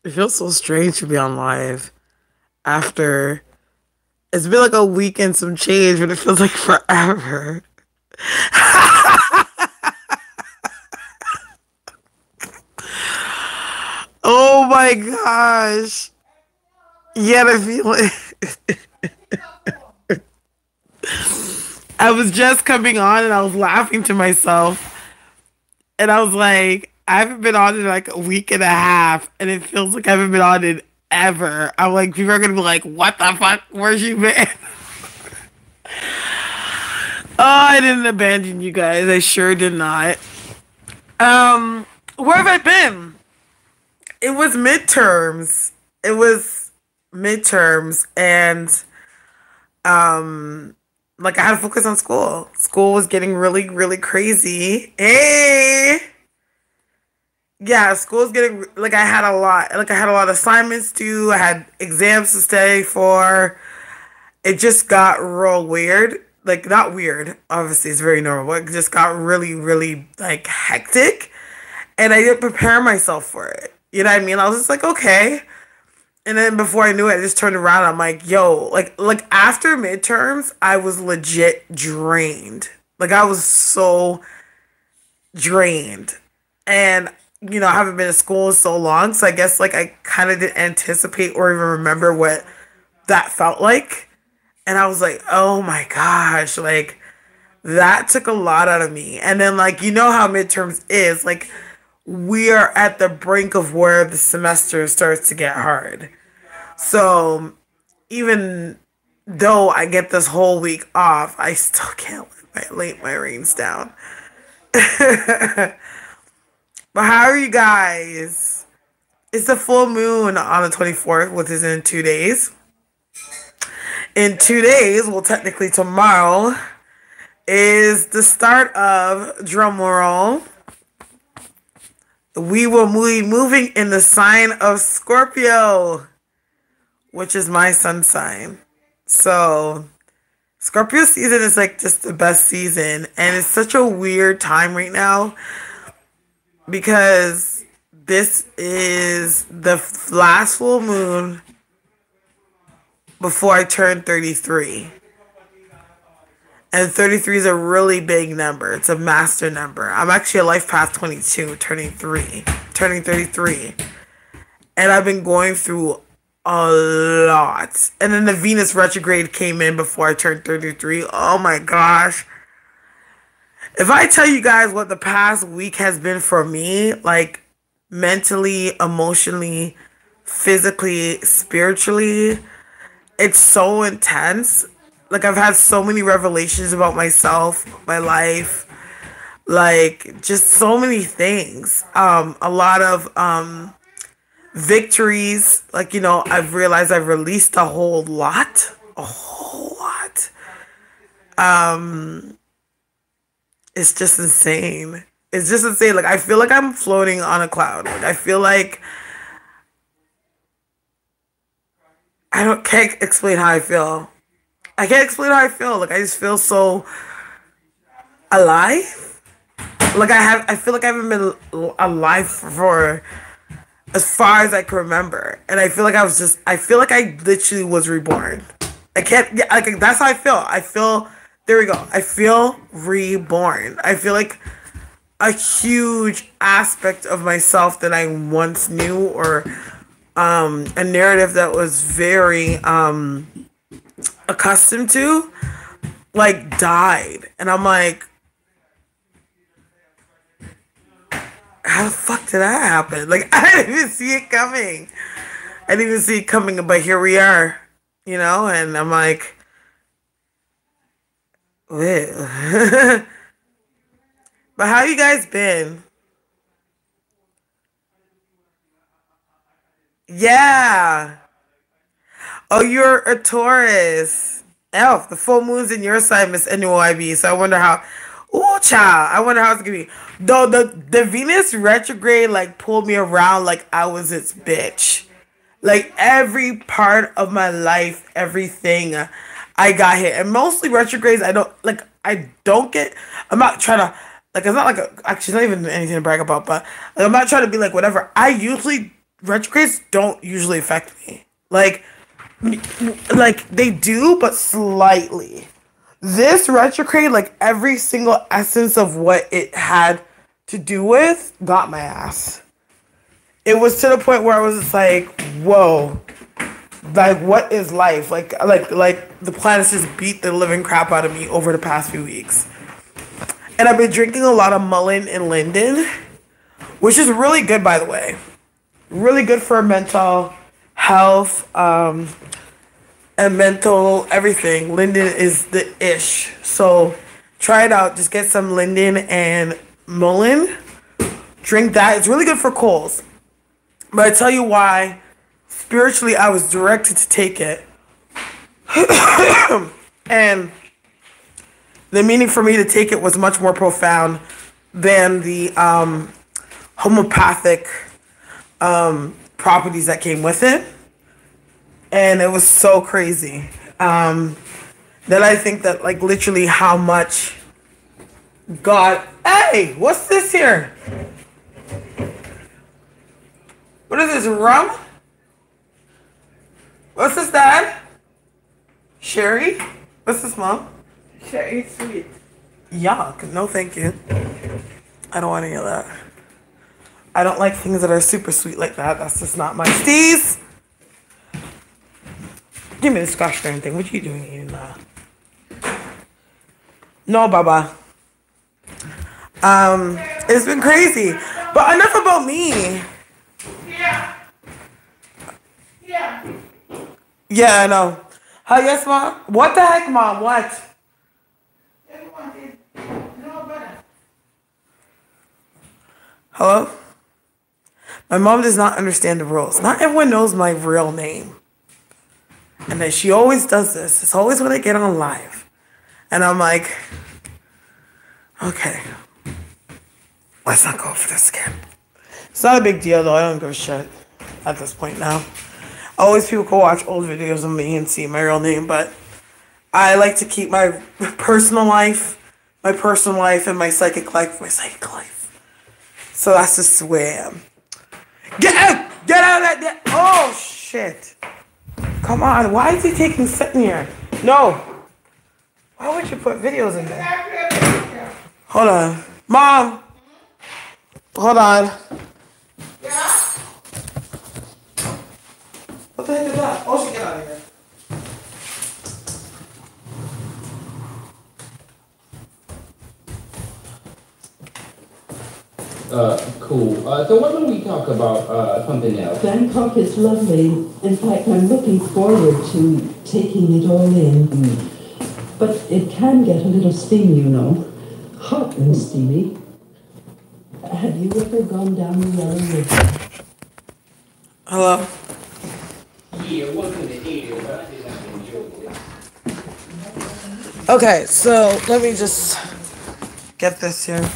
It feels so strange to be on live after it's been like a week and some change, but it feels like forever. Oh my gosh. Yeah, I feel it. I was just coming on and I was laughing to myself. And I was like, I haven't been on in like a week and a half, and it feels like I haven't been on in ever. I'm like, people are gonna be like, what the fuck? Where's you been? Oh, I didn't abandon you guys. I sure did not. Where have I been? It was midterms. It was midterms, and like I had to focus on school. School was getting really, really crazy. Hey, yeah, school's getting like I had a lot of assignments due. I had exams to study for. It just got real weird. Like not weird, obviously it's very normal, but it just got really, really like hectic. And I didn't prepare myself for it. You know what I mean? I was just like, okay. And then before I knew it, I just turned around. I'm like, yo, like after midterms, I was legit drained. Like I was so drained. And I haven't been to school in so long, so I guess like I kind of didn't anticipate or even remember what that felt like. And I was like, "Oh my gosh, like that took a lot out of me." And then like how midterms is, like we are at the brink of where the semester starts to get hard. So even though I get this whole week off, I still can't lay my reins down. But how are you guys? It's a full moon on the 24th, which is in 2 days. In 2 days, well, technically tomorrow, is the start of, drum roll, we will be moving in the sign of Scorpio, which is my sun sign. So, Scorpio season is like just the best season. And it's such a weird time right now because this is the last full moon before I turn 33. And 33 is a really big number. It's a master number. I'm actually a life path 22, turning 33. And I've been going through a lot. And then the Venus retrograde came in before I turned 33. Oh my gosh. If I tell you guys what the past week has been for me, like mentally, emotionally, physically, spiritually, it's so intense. Like I've had so many revelations about myself, my life, like just so many things. A lot of victories. Like I've realized I've released a whole lot, a whole lot. It's just insane. It's just insane. Like I feel like I'm floating on a cloud. Like I feel like I don't can't explain how I feel. I can't explain how I feel. Like I just feel so alive. Like I feel like I haven't been alive for as far as I can remember. And I feel like I feel like I literally was reborn. I can't, yeah, like that's how I feel. I feel, there we go. I feel reborn. I feel like a huge aspect of myself that I once knew, or a narrative that was very accustomed to, like died. And I'm like, how the fuck did that happen? Like I didn't even see it coming. I didn't even see it coming, but here we are, and I'm like, well. But how you guys been? Yeah. Oh, you're a Taurus. Elf, the full moon's in your sign, Miss NYB. So I wonder how. Ooh, child. I wonder how it's gonna be. Though the Venus retrograde like pulled me around like I was its bitch. Like every part of my life, everything, I got hit, and mostly retrogrades. I don't like. I don't get. I'm not trying to like. It's not like actually it's not even anything to brag about, but like, I'm not trying to be like whatever. I usually retrogrades don't usually affect me. Like they do, but slightly. This retrograde, like every single essence of what it had to do with, got my ass. It was to the point where I was just like, whoa, like what is life? Like the planets just beat the living crap out of me over the past few weeks. And I've been drinking a lot of mullein and linden, which is really good, by the way. Really good for mental health, and mental everything. Linden is the ish. So try it out. Just get some linden and mullein. Drink that. It's really good for colds. But I tell you why, spiritually, I was directed to take it. And the meaning for me to take it was much more profound than the homeopathic properties that came with it. And it was so crazy. That I think that, like, literally how much God... Hey, what's this here? What is this, rum? What's this, Dad? Sherry? What's this, Mom? Sherry sweet. Yuck. No, thank you. I don't want any of that. I don't like things that are super sweet like that. That's just not my steez. Give me the Scotch Brown thing. What are you doing eating that? No, Baba. It's been crazy. But enough about me. Yeah, I know. Hi, yes, Mom? What the heck, Mom? What? Hello? My mom does not understand the rules. Not everyone knows my real name. And then she always does this. It's always when I get on live. And I'm like, okay, let's not go for this again. It's not a big deal, though. I don't give a shit at this point now. Always people can watch old videos of me and see my real name, but I like to keep my personal life, and my psychic life. So that's just the way I am. Get out! Get out of that! Oh, shit. Come on, why is he taking sitting here? No. Why would you put videos in there? Hold on. Mom! Hold on. Yeah? What the heck is that? Oh, she get out of here. Cool. So why don't we talk about something else? Bangkok is lovely. In fact, I'm looking forward to taking it all in. But it can get a little steamy, you know. Hot and steamy. Have you ever gone down the Yellow River? Hello? Yeah, welcome to Air, but I did not enjoy it. Okay, so let me just get this here.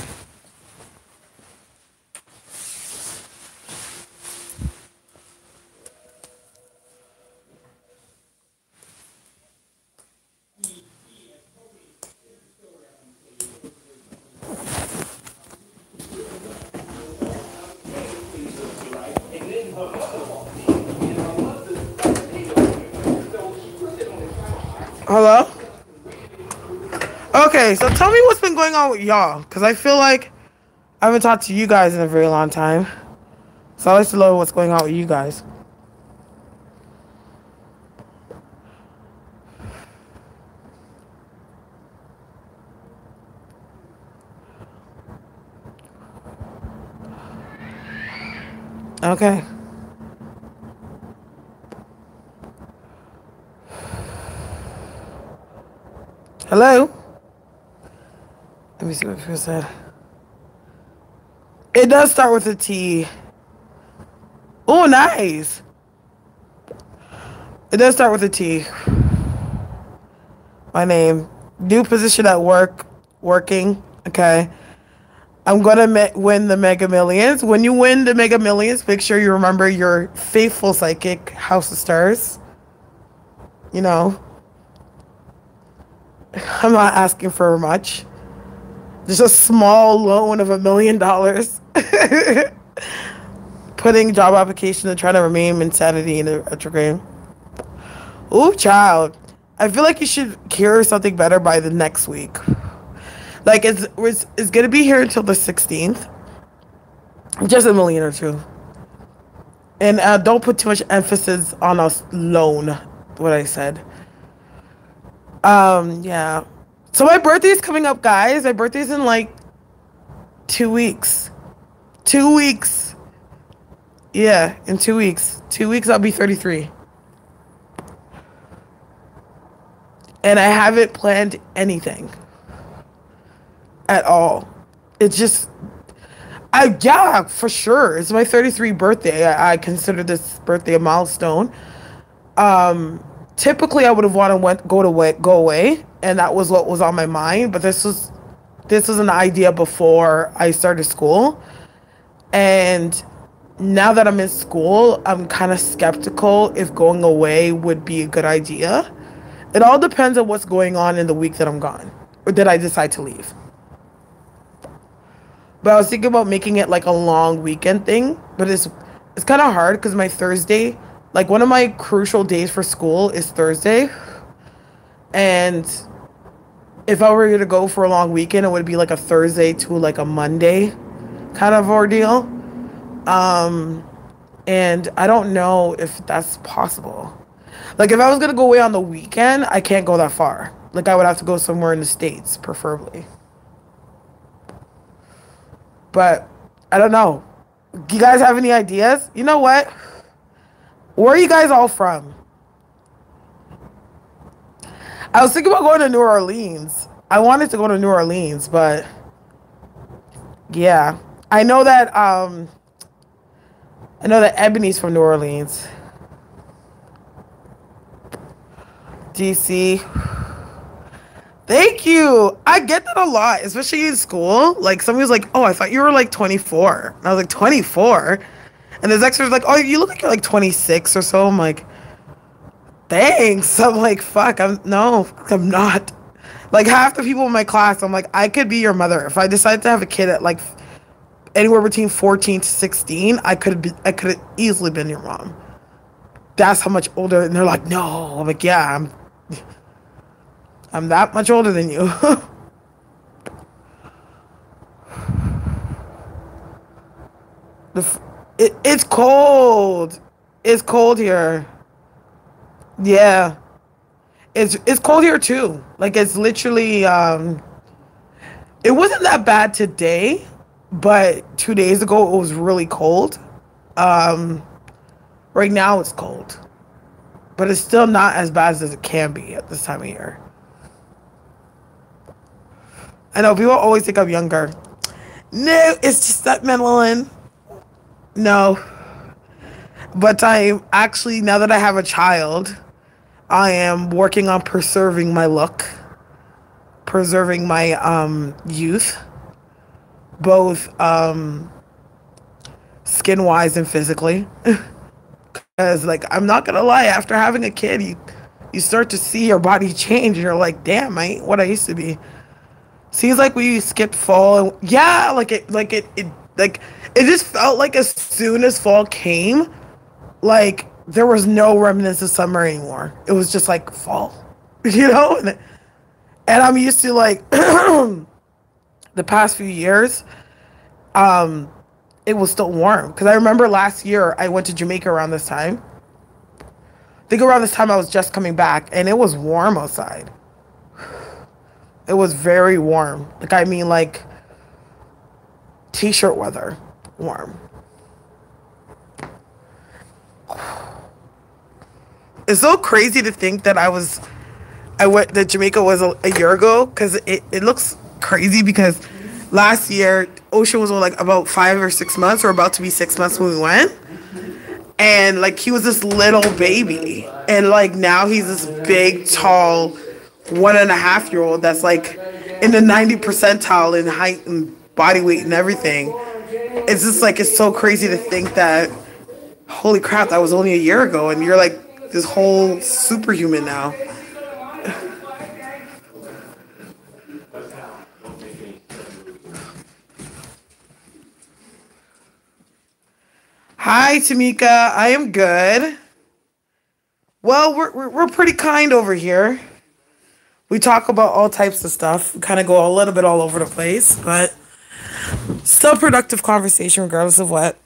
Hello? Okay, so tell me what's been going on with y'all, because I feel like I haven't talked to you guys in a very long time. So I'd like to know what's going on with you guys. Okay. Hello? Let me see what Chris said. It does start with a T. Oh, nice. It does start with a T. My name. New position at work. Working. Okay. I'm going to win the Mega Millions. When you win the Mega Millions, make sure you remember your faithful psychic, House of Stars. You know. I'm not asking for much. Just a small loan of $1 million. putting job application and trying to remain insanity in the retrograde. Ooh, child. I feel like you should hear something better by the next week. Like, it's gonna be here until the 16th. Just a million or two. And don't put too much emphasis on us loan, what I said. Yeah. So my birthday is coming up, guys. My birthday's in like 2 weeks. 2 weeks. Yeah, in 2 weeks. 2 weeks, I'll be 33. And I haven't planned anything at all. It's just, yeah, for sure. It's my 33 birthday. I consider this birthday a milestone. Typically, I would have wanted to go away, and that was what was on my mind. But this was an idea before I started school, and now that I'm in school, I'm kind of skeptical if going away would be a good idea. It all depends on what's going on in the week that I'm gone, or that I decide to leave. But I was thinking about making it like a long weekend thing, but it's kind of hard because my Thursday, like one of my crucial days for school is Thursday. And if I were to go for a long weekend, it would be like a Thursday to like a Monday kind of ordeal. And I don't know if that's possible. Like if I was going to go away on the weekend, I can't go that far. Like I would have to go somewhere in the States, preferably. But I don't know. Do you guys have any ideas? You know what? Where are you guys all from? I was thinking about going to New Orleans. I wanted to go to New Orleans, but yeah. I know that Ebony's from New Orleans. DC. Thank you. I get that a lot, especially in school. Like somebody was like, "Oh, I thought you were like 24." And I was like, 24? And this extra was like, "Oh, you look like you're like 26 or so." I'm like, thanks. I'm like, fuck, I'm not. Like half the people in my class, I'm like, I could be your mother. If I decided to have a kid at like anywhere between 14 to 16, I could have easily been your mom. That's how much older. And they're like, no. I'm like, yeah, I'm that much older than you. It's cold. It's cold here. Yeah. It's cold here too. Like it's literally it wasn't that bad today, but 2 days ago it was really cold. Right now it's cold. But it's still not as bad as it can be at this time of year. I know people always think I'm younger. No, it's just that Madeline. No. But I'm actually, now that I have a child, I am working on preserving my look, preserving my youth, both skin-wise and physically. Because, like, I'm not gonna lie, after having a kid, you start to see your body change, and you're like, damn, I ain't what I used to be. Seems like we skipped fall, and yeah, it just felt like as soon as fall came, like there was no remnants of summer anymore. It was just like fall, you know. And I'm used to like the past few years, it was still warm because I remember last year I went to Jamaica around this time. I think around this time I was just coming back, and it was warm outside. It was very warm. Like, I mean, like, t-shirt weather warm. It's so crazy to think that that Jamaica was a year ago, because it looks crazy because last year, Ocean was like about 5 or 6 months, or about to be 6 months when we went. And, like, he was this little baby. And, like, now he's this big, tall 1.5-year-old that's like in the 90 percentile in height and body weight and everything. It's just like, it's so crazy to think that, holy crap, that was only a year ago and you're like this whole superhuman now. Hi, Tamika. I am good. Well, we're pretty kind over here. We talk about all types of stuff. We kind of go a little bit all over the place, but still productive conversation regardless of what.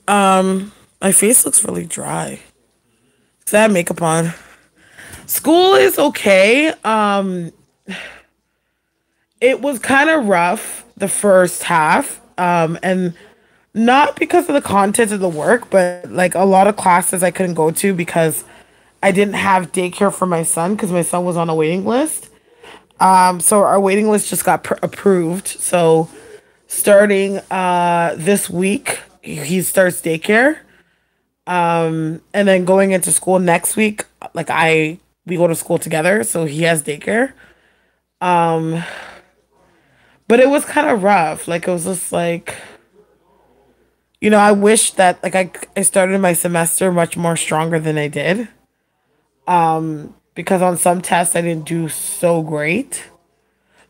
My face looks really dry. Is that makeup on? School is okay. It was kind of rough the first half. And not because of the content of the work, but like a lot of classes I couldn't go to because I didn't have daycare for my son because my son was on a waiting list. So our waiting list just got approved. So starting this week, he starts daycare. And then going into school next week, we go to school together, so he has daycare. But it was kind of rough. Like it was just like, I wish that like I started my semester much more stronger than I did. Because on some tests I didn't do so great.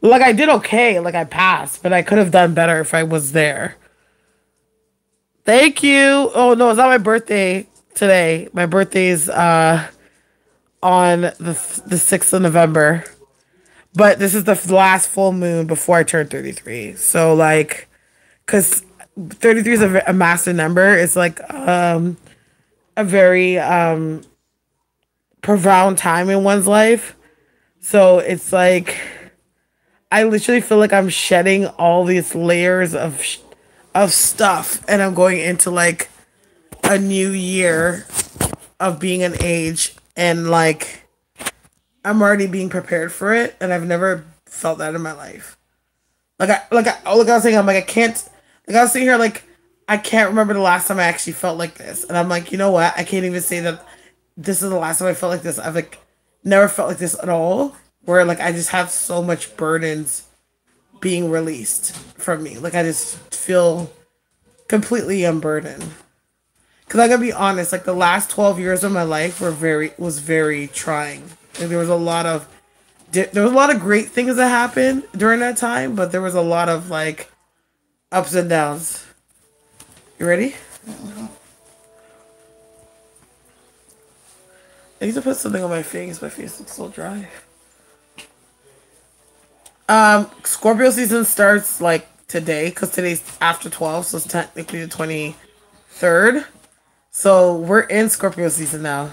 Like I did okay, like I passed, but I could have done better if I was there. Thank you. Oh no, it's not my birthday today. My birthday's on the 6th of November. But this is the last full moon before I turn 33. So like cuz 33 is a massive number. It's like a very profound time in one's life. So it's like I literally feel like I'm shedding all these layers of stuff, and I'm going into like a new year of being an age, and like I'm already being prepared for it, and I've never felt that in my life. Like I was saying, I'm like I can't. Like I was sitting here like I can't remember the last time I actually felt like this, and I'm like, you know what? I can't even say that this is the last time I felt like this. I've like never felt like this at all. Where like I just have so much burdens being released from me. Like I just feel completely unburdened. Cause I gotta be honest, like the last 12 years of my life was very trying. Like, there was a lot of great things that happened during that time, but there was a lot of like ups and downs. You ready? I need to put something on my face. My face looks so dry. Scorpio season starts like today because today's after 12, so it's technically the 23rd. So we're in Scorpio season now.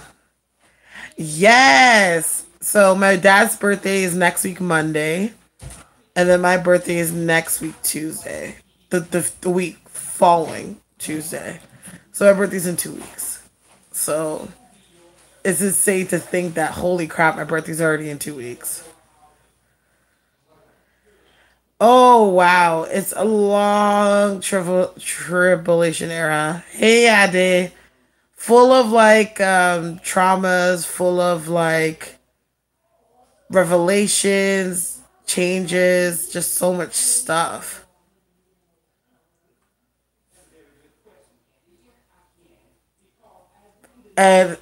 Yes. So my dad's birthday is next week Monday, and then my birthday is next week Tuesday. The week following Tuesday. So my birthday's in 2 weeks. So it's insane to think that holy crap, my birthday's already in 2 weeks. Oh wow, it's a long tribulation era. Hey Ade, full of like traumas, full of like revelations, changes, just so much stuff. And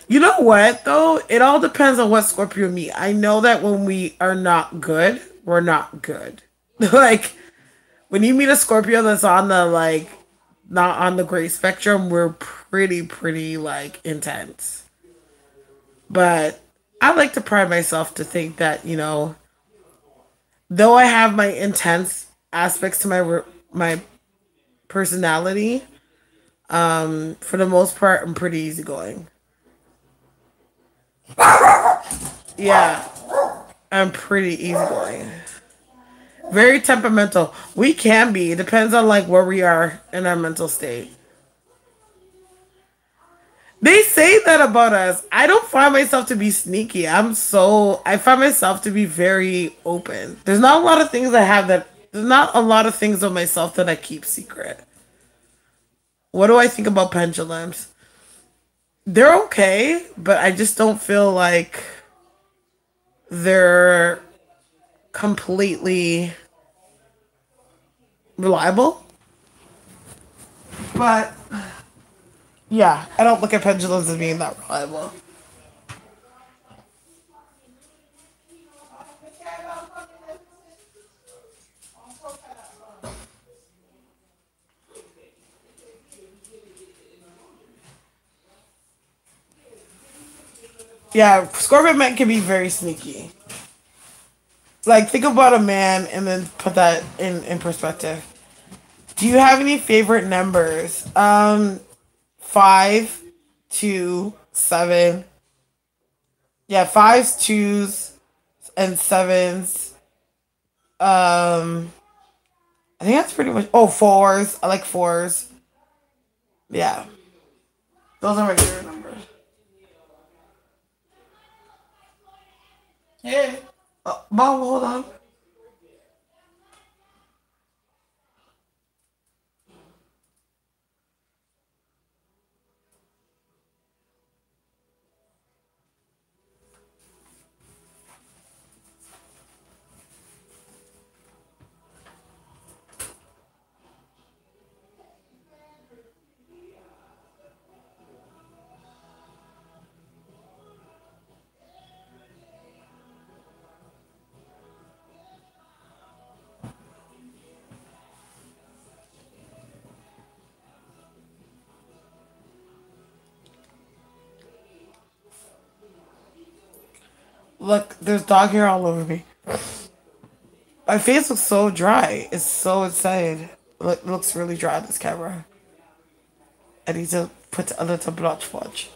you know what though? It all depends on what Scorpio meet. I know that when we are not good, we're not good. Like when you meet a Scorpio that's on the like not on the gray spectrum, we're pretty like intense. But I like to pride myself to think that, though I have my intense aspects to my personality, for the most part I'm pretty easygoing. Yeah, I'm pretty easygoing. Very temperamental. We can be. It depends on like where we are in our mental state. They say that about us. I don't find myself to be sneaky. I find myself to be very open. There's not a lot of things of myself that I keep secret. What do I think about pendulums? They're okay, but I just don't feel like they're completely reliable. But yeah, I don't look at pendulums as being that reliable. Yeah, Scorpio men can be very sneaky. Like, think about a man and then put that in perspective. Do you have any favorite numbers? 5, 2, 7. Yeah, fives, twos, and sevens. I think that's pretty much. Oh, fours. I like fours. Yeah, those are my favorite numbers. Hey, Mom, hold on. Look, there's dog hair all over me. My face looks so dry. It's so insane. Look, looks really dry on this camera. I need to put a little blush watch.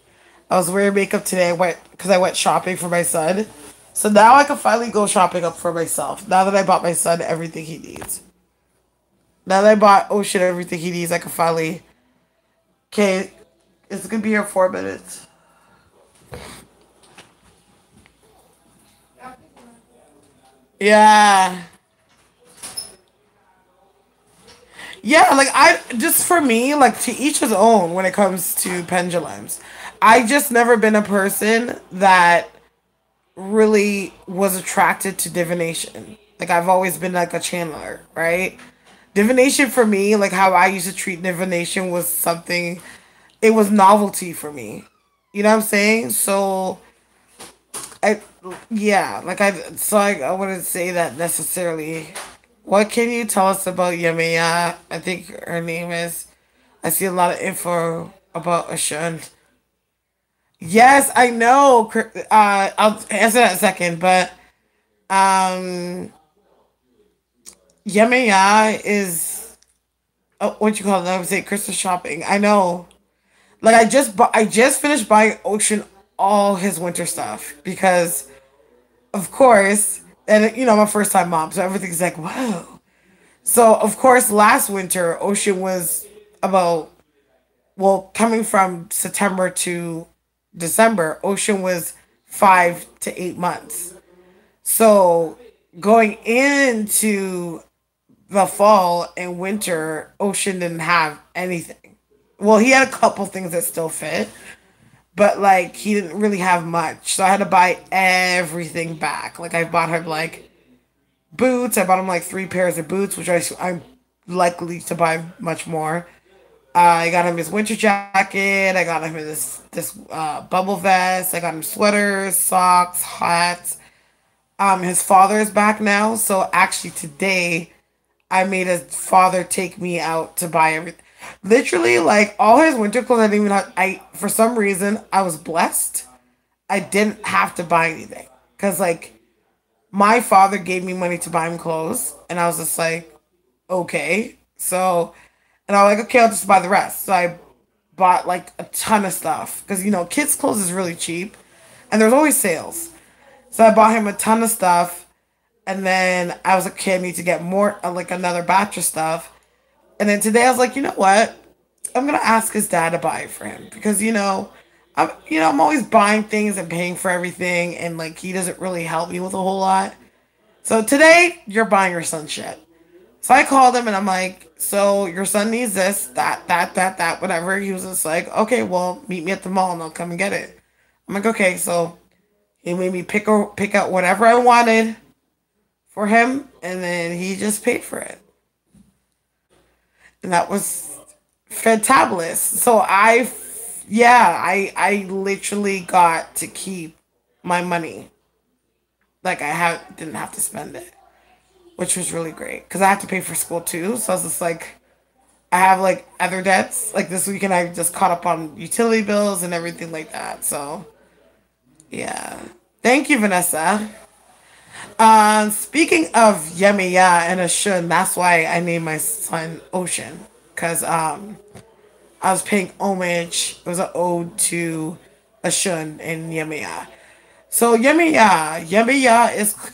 I was wearing makeup today. I went shopping for my son. So now I can finally go shopping up for myself. Now that I bought my son everything he needs. Now that I bought Ocean everything he needs, I can finally. Okay, it's gonna be here 4 minutes. Yeah. Yeah, like I just for me, like to each his own when it comes to pendulums. I just never been a person that really was attracted to divination. Like I've always been like a channeler, right? Divination for me, like how I used to treat divination was something it was novelty for me. You know what I'm saying? So I yeah, like I wouldn't say that necessarily. What can you tell us about Yamiya? I think her name is. I see a lot of info about Ashun. Yes, I know. I'll answer that in a second, but um, Yamiya is what you call it? I would say Christmas shopping. I know. Like I just finished buying Ocean all his winter stuff because, of course, and you know I'm a first time mom, so everything's like wow. So of course, last winter Ocean was about well coming from September to December. Ocean was 5 to 8 months. So going into the fall and winter, Ocean didn't have anything. Well, he had a couple things that still fit, but like he didn't really have much. So I had to buy everything back. Like I bought him like boots. I bought him like 3 pairs of boots, which I'm likely to buy much more. I got him his winter jacket. I got him this bubble vest. I got him sweaters, socks, hats. His father is back now, so actually today I made his father take me out to buy everything. Literally, like all his winter clothes, I didn't even have. I for some reason I was blessed. I didn't have to buy anything because like my father gave me money to buy him clothes, and I was just like, okay. So, and I was like, okay, I'll just buy the rest. So I bought like a ton of stuff because you know kids' clothes is really cheap, and there's always sales. So I bought him a ton of stuff, and then I was like, okay, I need to get more, like another batch of stuff. And then today I was like, you know what? I'm gonna ask his dad to buy it for him because I'm always buying things and paying for everything, and like he doesn't really help me with a whole lot. So today you're buying your son shit. So I called him and I'm like, so your son needs this, that, whatever. He was just like, okay, well, meet me at the mall and I'll come and get it. I'm like, okay, so he made me pick out whatever I wanted for him, and then he just paid for it, and that was fantabulous. So I literally got to keep my money. Like didn't have to spend it, which was really great because I have to pay for school too. So I was just like, I have like other debts. Like this weekend, I just caught up on utility bills and everything like that. So Yeah. Thank you, Vanessa. Speaking of Yemiya and Ashun, that's why I named my son Ocean. Because I was paying homage. It was an ode to Ashun and Yemiya. So Yemiya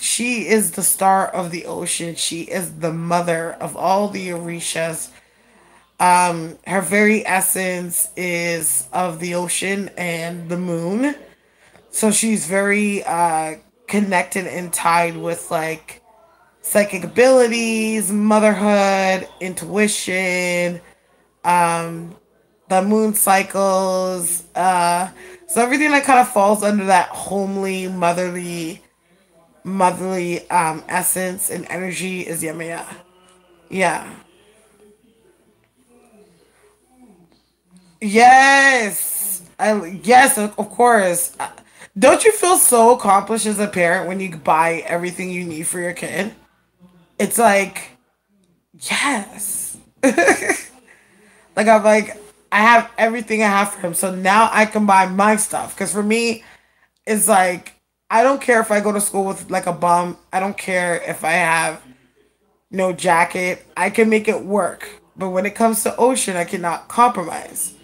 she is the star of the ocean. She is the mother of all the Orishas. Her very essence is of the ocean and the moon. So she's very connected and tied with like psychic abilities, motherhood, intuition, the moon cycles, so everything that kind of falls under that homely, motherly essence and energy is Yemaya. Yeah. Yes. Yes, of course. Don't you feel so accomplished as a parent when you buy everything you need for your kid? It's like, yes. Like I have everything I have for him, so now I can buy my stuff. Because for me, it's like I don't care if I go to school with like a bum. I don't care if I have no jacket. I can make it work. But when it comes to Ocean, I cannot compromise.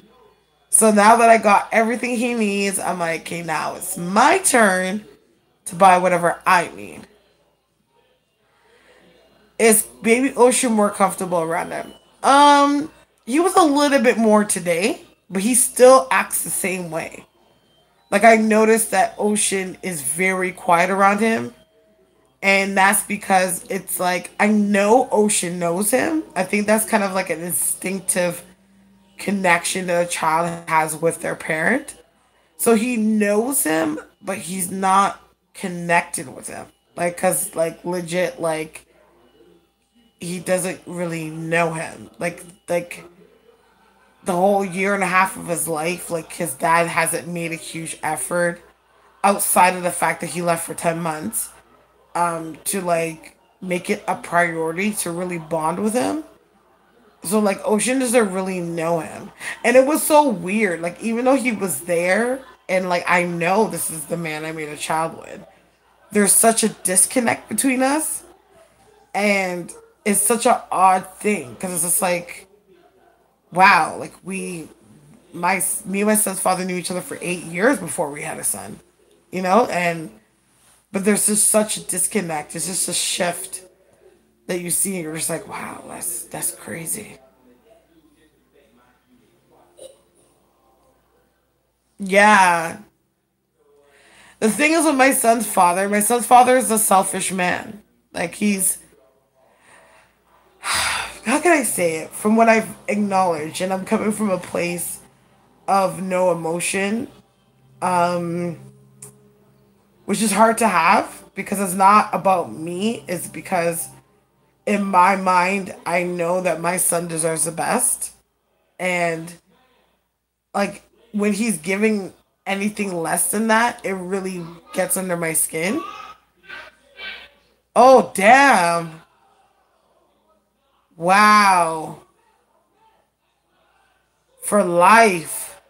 So now that I got everything he needs, I'm like, okay, now it's my turn to buy whatever I need. Is baby Ocean more comfortable around him? He was a little bit more today, but he still acts the same way. Like I noticed that Ocean is very quiet around him. And that's because it's like I know Ocean knows him. I think that's kind of like an instinctive connection that a child has with their parent. So he knows him, but he's not connected with him. Like, cause like legit, like he doesn't really know him. Like the whole year and a half of his life, like his dad hasn't made a huge effort outside of the fact that he left for 10 months, to like make it a priority to really bond with him. So like Ocean doesn't really know him. And it was so weird. Like even though he was there and like I know this is the man I made a child with, there's such a disconnect between us. And it's such an odd thing because it's just like, wow, like me and my son's father knew each other for 8 years before we had a son, you know, and but there's just such a disconnect. It's just a shift that you see, and you're just like, wow, that's crazy. Yeah. The thing is with my son's father is a selfish man. Like he's how can I say it? From what I've acknowledged, and I'm coming from a place of no emotion, which is hard to have because it's not about me. It's because in my mind, I know that my son deserves the best. And like when he's giving anything less than that, it really gets under my skin. Oh, damn. Wow. For life.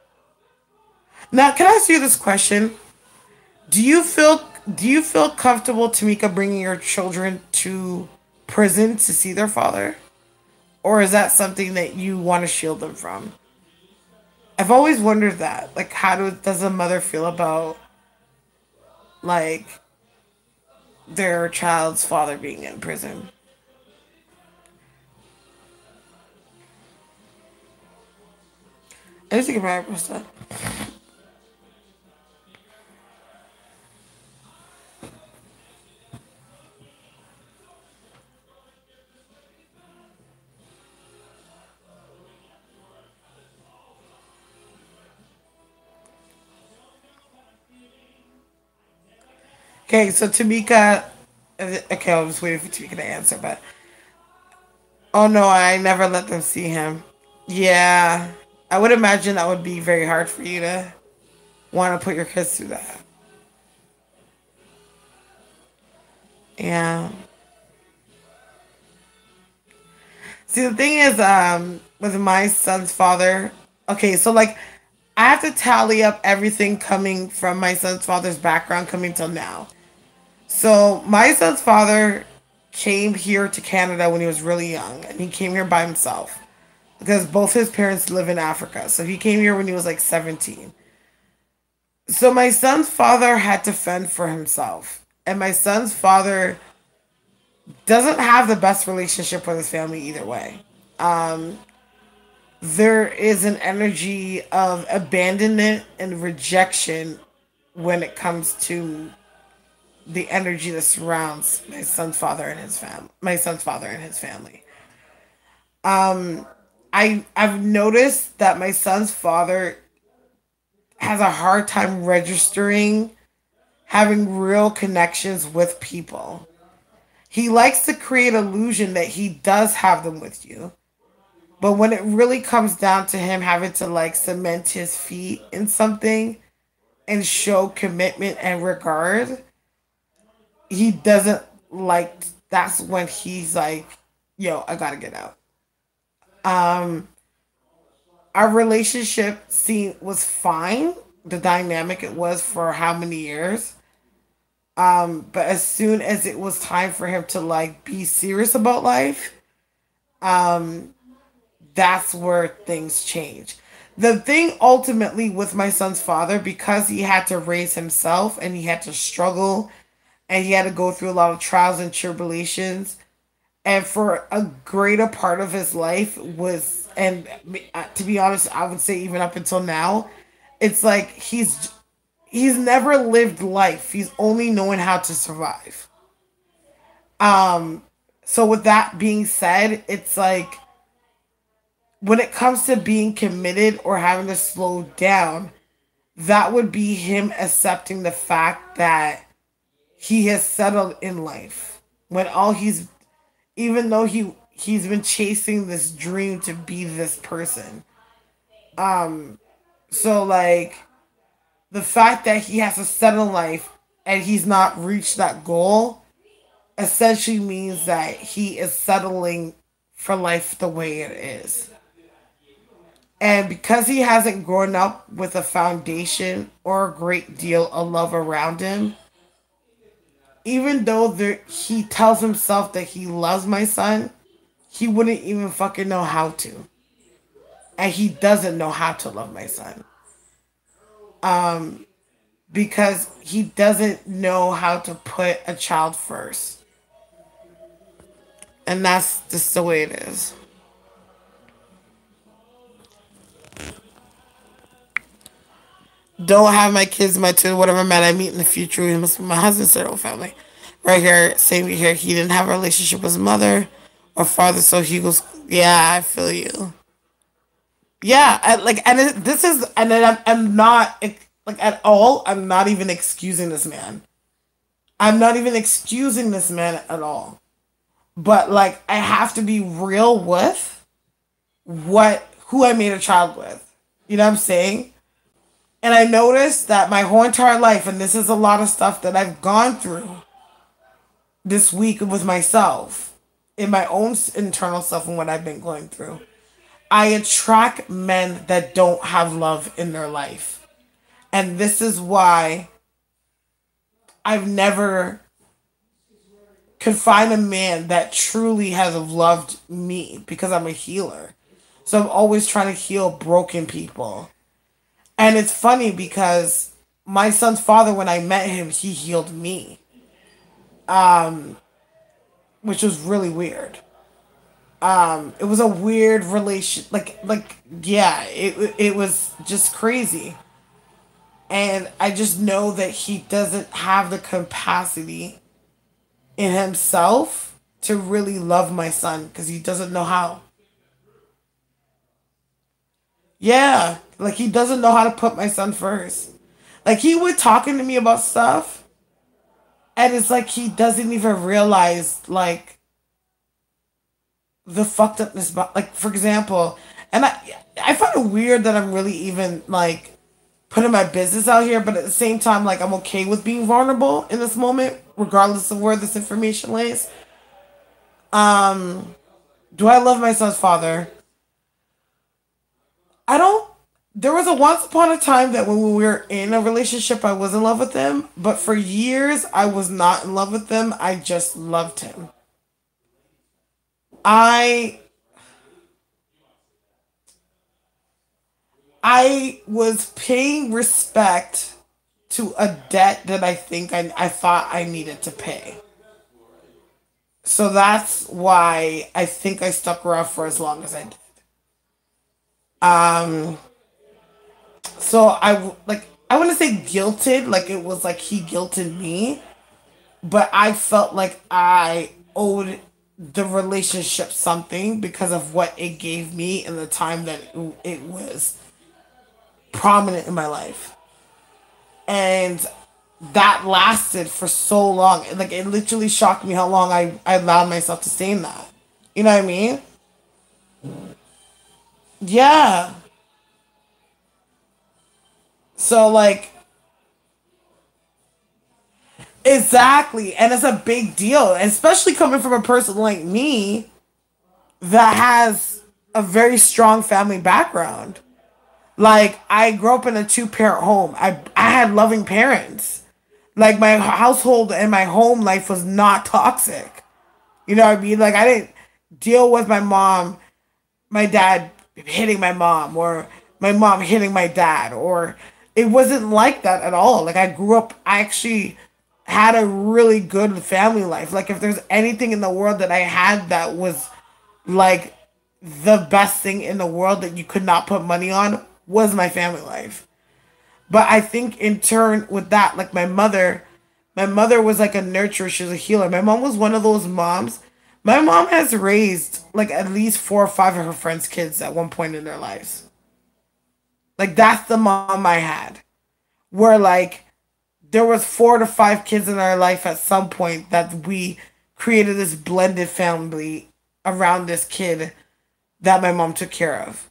Now, can I ask you this question? Do you feel do you feel comfortable, Tamika, bringing your children to prison to see their father? Or is that something that you want to shield them from? I've always wondered that. Like, does a mother feel about, like, their child's father being in prison? I just think about it, stuff. Okay, so Tamika. Okay, I was waiting for Tamika to answer, but. Oh no, I never let them see him. Yeah. I would imagine that would be very hard for you to want to put your kids through that. Yeah. See, the thing is, with my son's father, okay, so like, I have to tally up everything coming from my son's father's background coming till now. So my son's father came here to Canada when he was really young, and he came here by himself because both his parents live in Africa. So he came here when he was like 17. So my son's father had to fend for himself, and my son's father doesn't have the best relationship with his family either way. There is an energy of abandonment and rejection when it comes to the energy that surrounds my son's father and his family. My son's father and his family. I've noticed that my son's father has a hard time registering having real connections with people. He likes to create illusion that he does have them with you. But when it really comes down to him having to like cement his feet in something and show commitment and regard, he doesn't like, that's when he's like, yo, I gotta get out. Our relationship was fine. The dynamic it was for how many years. But as soon as it was time for him to like be serious about life, that's where things change. The thing ultimately with my son's father, because he had to raise himself and he had to struggle and he had to go through a lot of trials and tribulations, and for a greater part of his life was, and to be honest, I would say even up until now, it's like he's never lived life. He's only knowing how to survive. So with that being said, it's like when it comes to being committed or having to slow down, that would be him accepting the fact that he has settled in life. When all even though he's been chasing this dream to be this person. So like the fact that he has to settle in life and he's not reached that goal essentially means that he is settling for life the way it is. And because he hasn't grown up with a foundation or a great deal of love around him, even though he tells himself that he loves my son, he wouldn't even fucking know how to. And he doesn't know how to love my son. Because he doesn't know how to put a child first. And that's just the way it is. Don't have my kids, my two, whatever man I meet in the future. He must be my husband's third family. Right here, same here. He didn't have a relationship with his mother or father, so he goes, yeah, I feel you. Yeah, this is, and then I'm not, like, at all, I'm not even excusing this man. I'm not even excusing this man at all. But, like, I have to be real with who I made a child with. You know what I'm saying? And I noticed that my whole entire life, and this is a lot of stuff that I've gone through this week with myself, in my own internal self and what I've been going through, I attract men that don't have love in their life. And this is why I've never could find a man that truly has loved me, because I'm a healer. So I'm always trying to heal broken people. And it's funny because my son's father, when I met him, he healed me. Which was really weird. It was a weird relation, yeah, it was just crazy. And I just know that he doesn't have the capacity in himself to really love my son because he doesn't know how. Yeah, like he doesn't know how to put my son first. Like he would talking to me about stuff, and it's like he doesn't even realize like the fucked upness. Like for example, and I find it weird that I'm really even like putting my business out here, but at the same time, like I'm okay with being vulnerable in this moment, regardless of where this information lays. Do I love my son's father? I don't there was a once upon a time that when we were in a relationship, I was in love with him, but for years, I was not in love with him. I just loved him. I I was paying respect to a debt that I thought I needed to pay. So that's why I think I stuck around for as long as I did. Um, so I wouldn't say guilted, like it was like he guilted me, but I felt like I owed the relationship something because of what it gave me and the time that it was prominent in my life. And that lasted for so long. Like it literally shocked me how long I allowed myself to stay in that. You know what I mean? Yeah. So like exactly. And it's a big deal. Especially coming from a person like me that has a very strong family background. Like I grew up in a two-parent home. I had loving parents. Like my household and my home life was not toxic. You know what I mean? Like I didn't deal with my dad hitting my mom or my mom hitting my dad or it wasn't like that at all. Like I grew up I actually had a really good family life. Like if there's anything in the world that I had that was like the best thing in the world that you could not put money on was my family life. But I think in turn with that, like my mother was like a nurturer. She was a healer. My mom was one of those moms. My mom has raised like at least 4 or 5 of her friends' kids at one point in their lives. Like that's the mom I had. Where like there was 4 to 5 kids in our life at some point that we created this blended family around this kid that my mom took care of.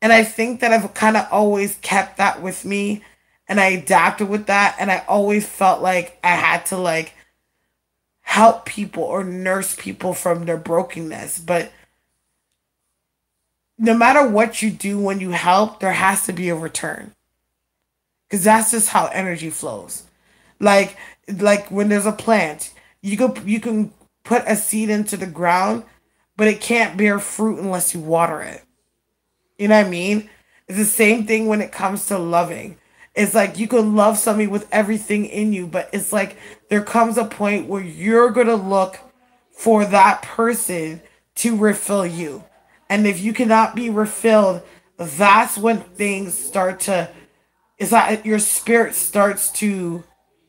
And I think that I've kind of always kept that with me and I adapted with that and I always felt like I had to like help people or nurse people from their brokenness. But no matter what you do when you help, there has to be a return. Cuz that's just how energy flows. Like like when there's a plant, you can put a seed into the ground, but it can't bear fruit unless you water it. You know what I mean? It's the same thing when it comes to loving. It's like you can love somebody with everything in you, but it's like there comes a point where you're going to look for that person to refill you. And if you cannot be refilled, that's when things start to, it's like your spirit starts to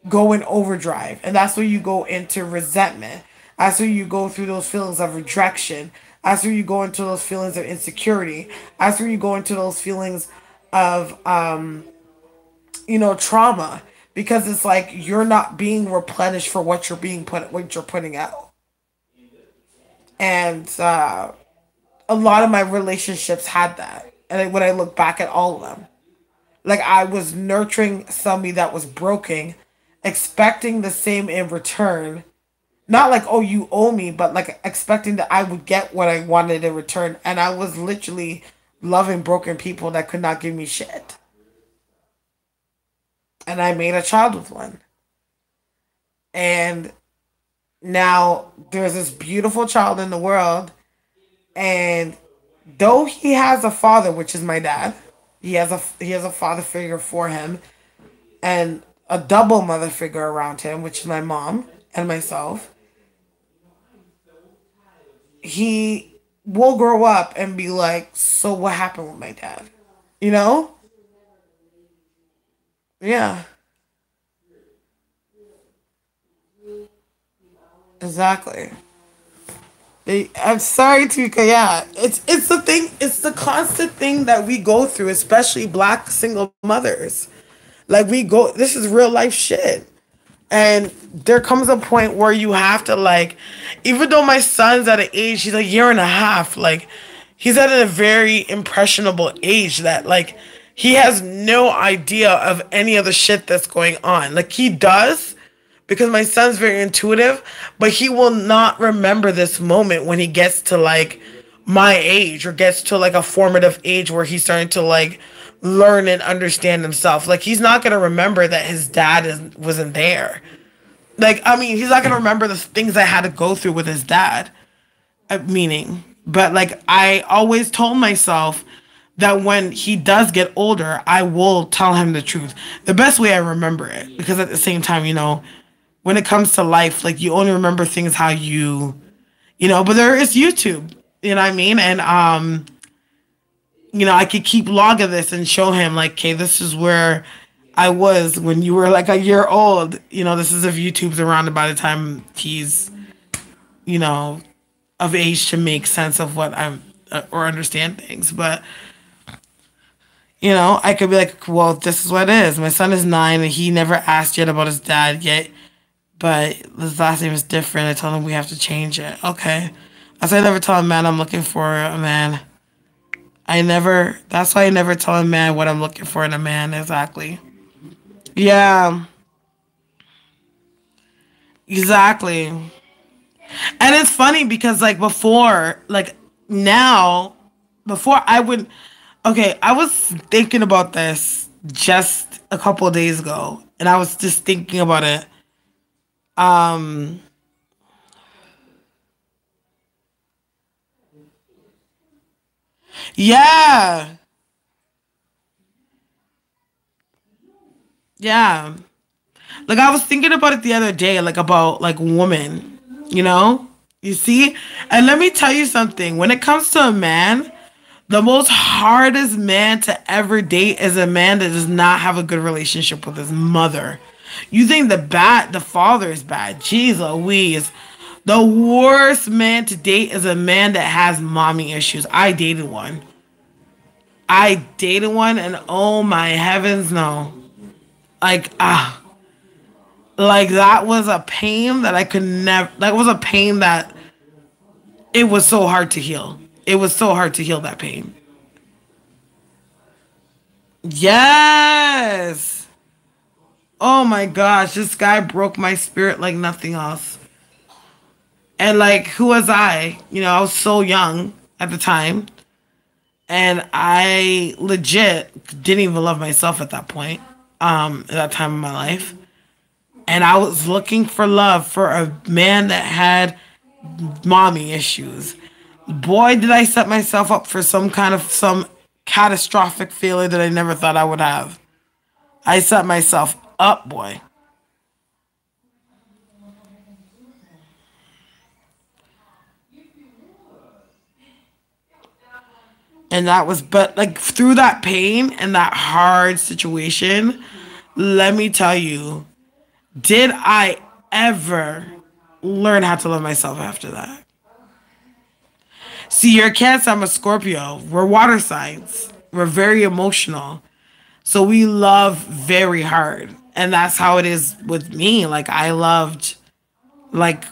go in overdrive. And that's where you go into resentment. That's where you go through those feelings of rejection. That's where you go into those feelings of insecurity. That's where you go into those feelings of, trauma. Because it's like you're not being replenished for what you're putting out. And a lot of my relationships had that. And when I look back at all of them, like I was nurturing somebody that was broken, expecting the same in return. Not like, oh, you owe me, but like expecting that I would get what I wanted in return. And I was literally loving broken people that could not give me shit. And I made a child with one. And now there's this beautiful child in the world. And though he has a father, which is my dad, he has a father figure for him and a double mother figure around him, which is my mom and myself. He will grow up and be like, so what happened with my dad? You know? Yeah. Exactly. I'm sorry, Tika. Yeah, it's the thing. It's the constant thing that we go through, especially Black single mothers. Like we go. This is real life shit. And there comes a point where you have to like, even though my son's at an age, he's a year and a half, like he's at a very impressionable age that like he has no idea of any of the shit that's going on. Like he does because my son's very intuitive, but he will not remember this moment when he gets to like my age or gets to like a formative age where he's starting to like learn and understand himself. Like, he's not gonna remember that his dad wasn't there. Like, I mean, he's not gonna remember the things I had to go through with his dad. Meaning, but like, I always told myself that when he does get older, I will tell him the truth. The best way I remember it, because at the same time, when it comes to life, like, you only remember things how but there is YouTube, you know what I mean? And, I could keep log of this and show him, like, okay, this is where I was when you were like a year old. This is if YouTube's around by the time he's, of age to make sense of what I'm or understand things. But, I could be like, well, this is what it is. My son is 9 and he never asked yet about his dad yet, but his last name is different. I told him we have to change it. Okay. I said I never tell a man I'm looking for a man. That's why I never tell a man what I'm looking for in a man, exactly. Yeah. Exactly. And it's funny because, like, before I would, okay, I was thinking about this just a couple of days ago, and I was just thinking about it. Yeah. Yeah. Like, I was thinking about it the other day, like, about, like, women, You see? And let me tell you something. When it comes to a man, the most hardest man to ever date is a man that does not have a good relationship with his mother. You think the father is bad. Jeez Louise. The worst man to date is a man that has mommy issues. I dated one. And oh my heavens, no. Like, like, that was a pain that I could never, that was a pain that it was so hard to heal. It was so hard to heal that pain. Yes. Oh my gosh, this guy broke my spirit like nothing else. And, like, who was I? I was so young at the time. And I legit didn't even love myself at that point, at that time in my life. And I was looking for love for a man that had mommy issues. Boy, did I set myself up for some catastrophic failure that I never thought I would have. I set myself up, boy. And that was, but, like, through that pain and that hard situation, let me tell you, did I ever learn how to love myself after that? See, you're a Cancer, I'm a Scorpio. We're water signs. We're very emotional. So we love very hard. And that's how it is with me. Like, I love like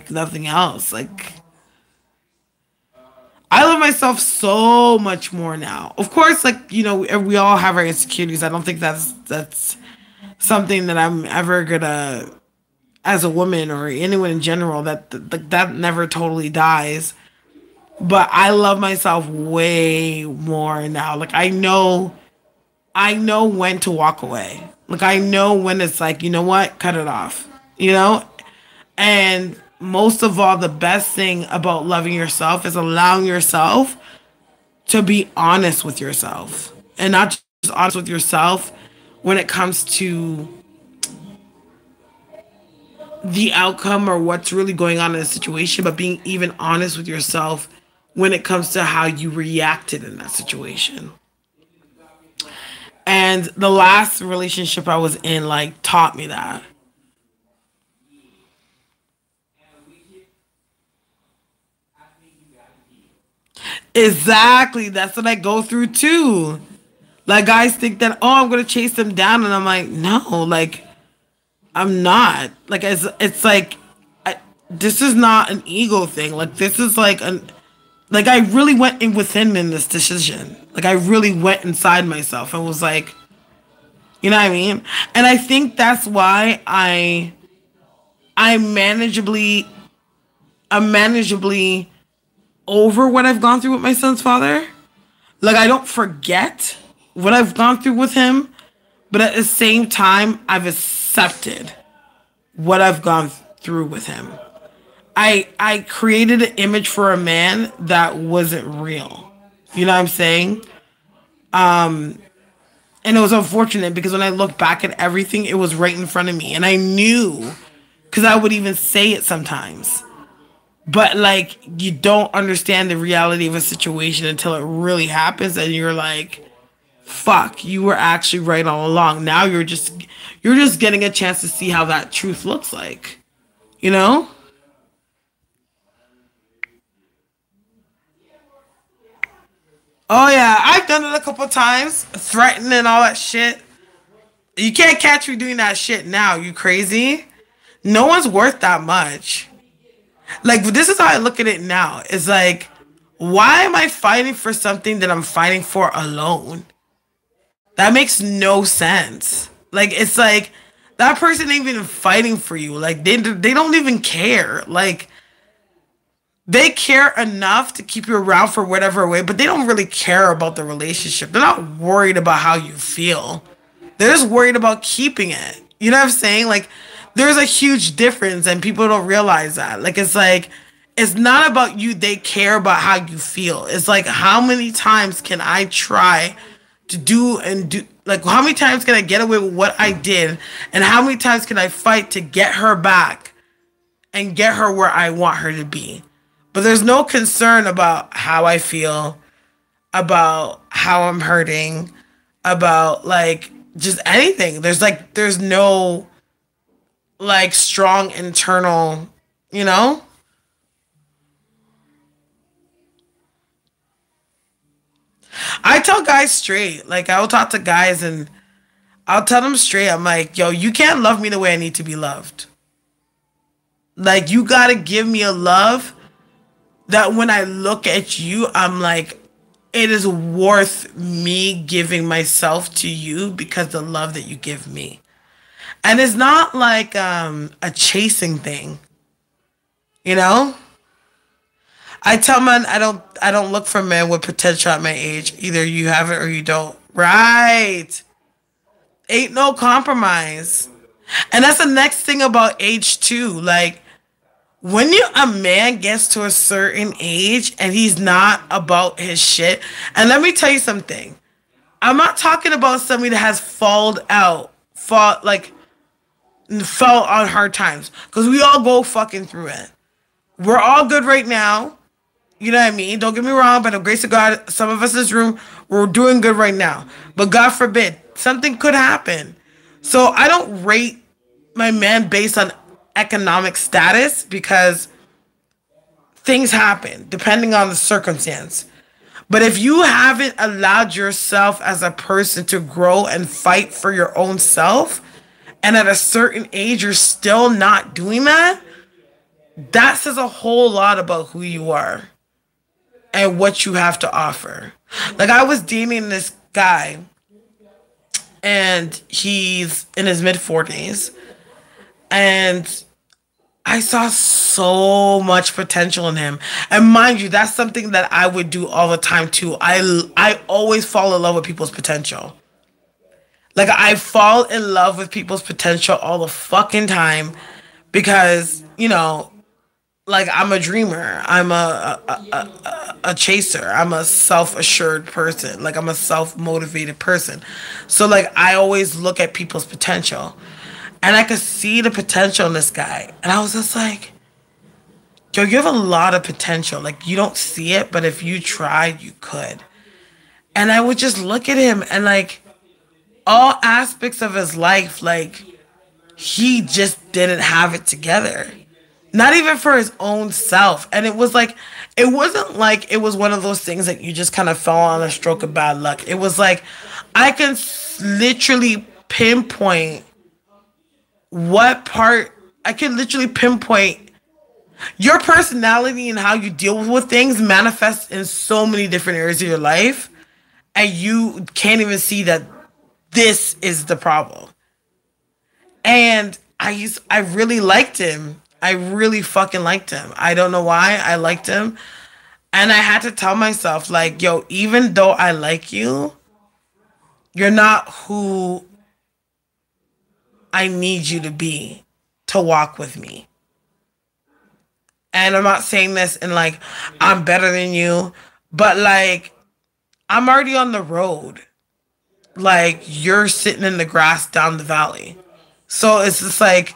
nothing else. Like, I love myself so much more now. Of course, like, we all have our insecurities. I don't think that's something that I'm ever gonna, as a woman or anyone in general, that never totally dies. But I love myself way more now. Like, I know when to walk away. Like, I know when it's like, you know what, cut it off. And most of all, the best thing about loving yourself is allowing yourself to be honest with yourself. And not just honest with yourself when it comes to the outcome or what's really going on in a situation, but being even honest with yourself when it comes to how you reacted in that situation. And the last relationship I was in, like, taught me that. Exactly. That's what I go through too. Like, guys think that, oh, I'm gonna chase them down, and I'm like, no, like, I'm not. Like, it's like, this is not an ego thing. Like, this is like like, I really went in within in this decision. Like, I really went inside myself and was like, you know what I mean? And I think that's why I'm manageably over what I've gone through with my son's father. Like, I don't forget what I've gone through with him, but at the same time, I've accepted what I've gone through with him. I created an image for a man that wasn't real. You know what I'm saying? And it was unfortunate because when I look back at everything, it was right in front of me. And I knew, because I would even say it sometimes. But, like, you don't understand the reality of a situation until it really happens. And you're like, fuck, you were actually right all along. Now you're just getting a chance to see how that truth looks like. You know? Oh yeah, I've done it a couple times, threatening and all that shit. You can't catch me doing that shit now. You crazy? No one's worth that much. Like, this is how I look at it now. It's like, why am I fighting for something that I'm fighting for alone? That makes no sense. Like, it's like that person ain't even fighting for you. Like, they don't even care. Like, they care enough to keep you around for whatever way, but they don't really care about the relationship. They're not worried about how you feel. They're just worried about keeping it. You know what I'm saying? Like, there's a huge difference and people don't realize that. Like, it's not about you. They care about how you feel. It's like, how many times can I try to do, like, how many times can I get away with what I did? And how many times can I fight to get her back and get her where I want her to be? But there's no concern about how I feel, about how I'm hurting, about, like, just anything. There's no, like, strong internal, you know? I tell guys straight. Like, I will talk to guys and I'll tell them straight. I'm like, yo, you can't love me the way I need to be loved. Like, you gotta give me a love that when I look at you, I'm like, it is worth me giving myself to you because the love that you give me. And it's not like a chasing thing. You know? I tell men I don't look for men with potential at my age. Either you have it or you don't. Right. Ain't no compromise. And that's the next thing about age too. Like, when a man gets to a certain age and he's not about his shit, and let me tell you something. I'm not talking about somebody that has fell on hard times. Because we all go fucking through it. We're all good right now. You know what I mean? Don't get me wrong, by the grace of God, some of us in this room, we're doing good right now. But God forbid, something could happen. So I don't rate my man based on economic status because things happen depending on the circumstance. But if you haven't allowed yourself as a person to grow and fight for your own self, and at a certain age you're still not doing that, that says a whole lot about who you are and what you have to offer. Like, I was dating this guy and he's in his mid-40s and I saw so much potential in him. And mind you, that's something that I would do all the time too. I always fall in love with people's potential. Like, I fall in love with people's potential all the fucking time because, you know, like, I'm a dreamer. I'm a chaser. I'm a self-assured person. Like, I'm a self-motivated person. So, like, I always look at people's potential. And I could see the potential in this guy. And I was just like, yo, you have a lot of potential. Like, you don't see it, but if you tried, you could. And I would just look at him and, like, all aspects of his life, like, he just didn't have it together. Not even for his own self. And it was like, it wasn't like it was one of those things that you just kind of fell on a stroke of bad luck. It was like, I can literally pinpoint your personality and how you deal with things manifests in so many different areas of your life. And you can't even see that this is the problem. And I really liked him. I really fucking liked him. I don't know why I liked him. And I had to tell myself, like, yo, even though I like you, you're not who I need you to be to walk with me. And I'm not saying this in like, I'm better than you, but like, I'm already on the road. Like, you're sitting in the grass down the valley. So it's just like,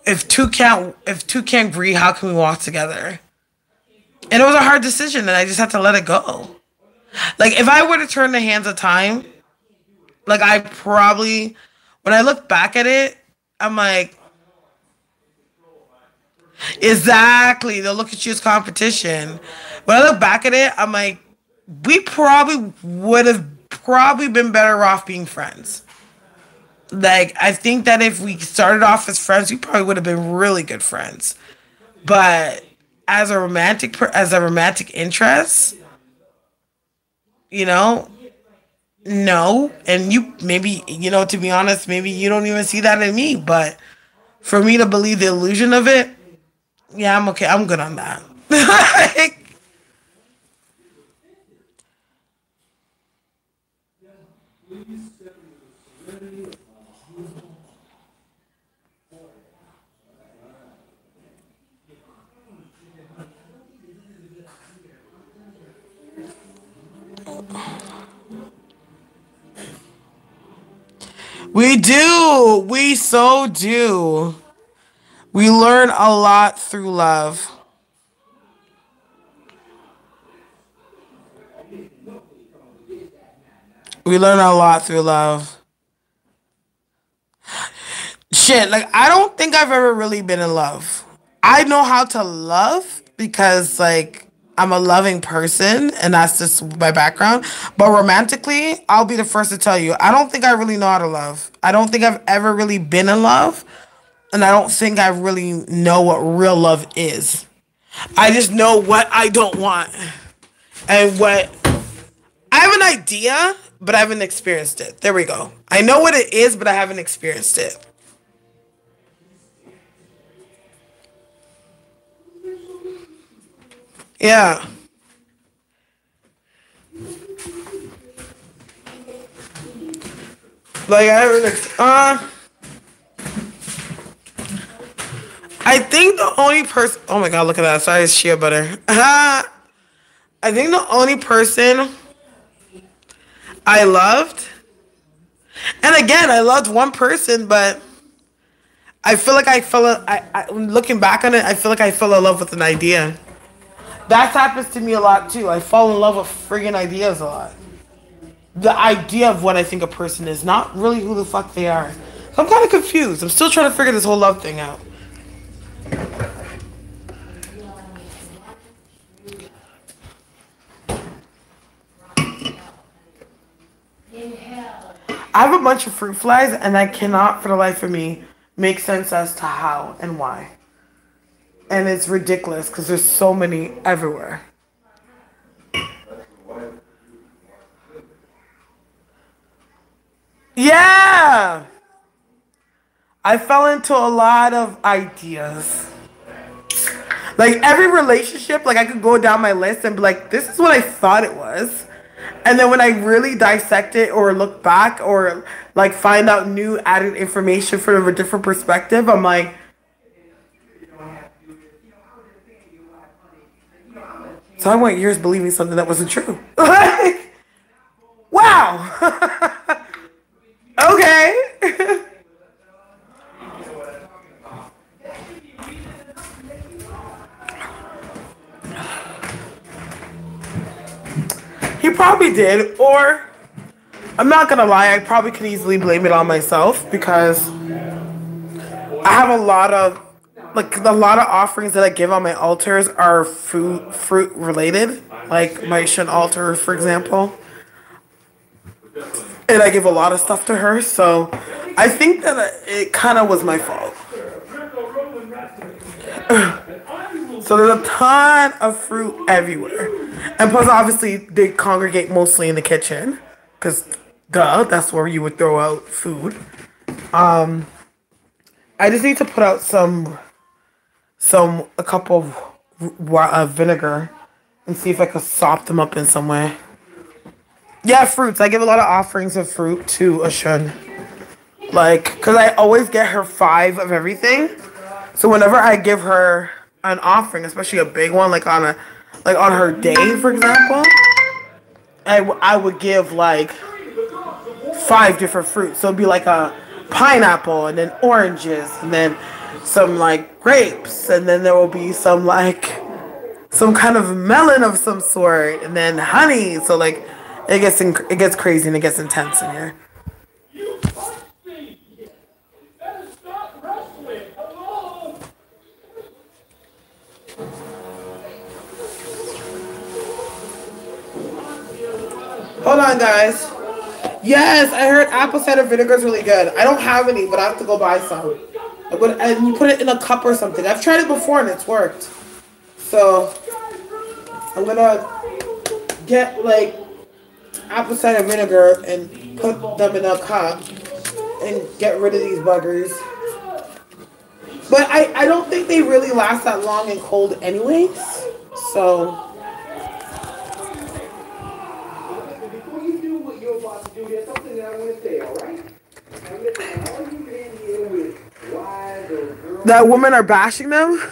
if two can't agree, how can we walk together? And it was a hard decision, and I just had to let it go. Like, if I were to turn the hands of time, like, I probably, when I look back at it, I'm like, exactly, they'll look at you as competition. When I look back at it, I'm like, we probably would have probably been better off being friends. Like, I think that if we started off as friends, we probably would have been really good friends. But as a romantic interest, you know, no. And you maybe, to be honest, maybe you don't even see that in me. But for me to believe the illusion of it, yeah, I'm okay. I'm good on that. Like, we do. We so do. We learn a lot through love. We learn a lot through love. Shit, like, I don't think I've ever really been in love. I know how to love because, like, I'm a loving person and that's just my background. But romantically, I'll be the first to tell you, I don't think I really know how to love. I don't think I've ever really been in love. And I don't think I really know what real love is. I just know what I don't want. And what I have an idea, but I haven't experienced it. There we go. I know what it is, but I haven't experienced it. Yeah. Like, I haven't I think the only person, oh my god, look at that. Sorry, it's shea butter. I think the only person I loved, and again, I loved one person, but I feel like looking back on it, I feel like I fell in love with an idea. That happens to me a lot too. I fall in love with friggin' ideas a lot. The idea of what I think a person is, not really who the fuck they are. So I'm kind of confused. I'm still trying to figure this whole love thing out. I have a bunch of fruit flies, and I cannot, for the life of me, make sense as to how and why. And it's ridiculous because there's so many everywhere. Yeah! I fell into a lot of ideas. Like, every relationship, like, I could go down my list and be like, this is what I thought it was. And then when I really dissect it or look back or, like, find out new added information from a different perspective, I'm like, so I went years believing something that wasn't true. Like, wow. Okay. He probably did, or I'm not gonna lie, I probably could easily blame it on myself because I have a lot of offerings that I give on my altars are fruit related, like my Shin altar, for example. And I give a lot of stuff to her, so I think that it kind of was my fault. So there's a ton of fruit everywhere. And plus, obviously, they congregate mostly in the kitchen. Because, duh, that's where you would throw out food. I just need to put out a couple of vinegar and see if I could sop them up in some way. Yeah, fruits. I give a lot of offerings of fruit to Ashun. Like, cause I always get her 5 of everything. So whenever I give her an offering, especially a big one, like on her day, for example, I would give like 5 different fruits. So it'd be like a pineapple, and then oranges, and then some like grapes, and then there will be some like some kind of melon of some sort, and then honey. So like it gets crazy and it gets intense in here. Hold on, guys. Yes, I heard apple cider vinegar is really good. I don't have any, but I have to go buy some. And you put it in a cup or something. I've tried it before and it's worked. So I'm gonna get like apple cider vinegar and put them in a cup and get rid of these buggers. But I don't think they really last that long in cold anyways. So that women are bashing them.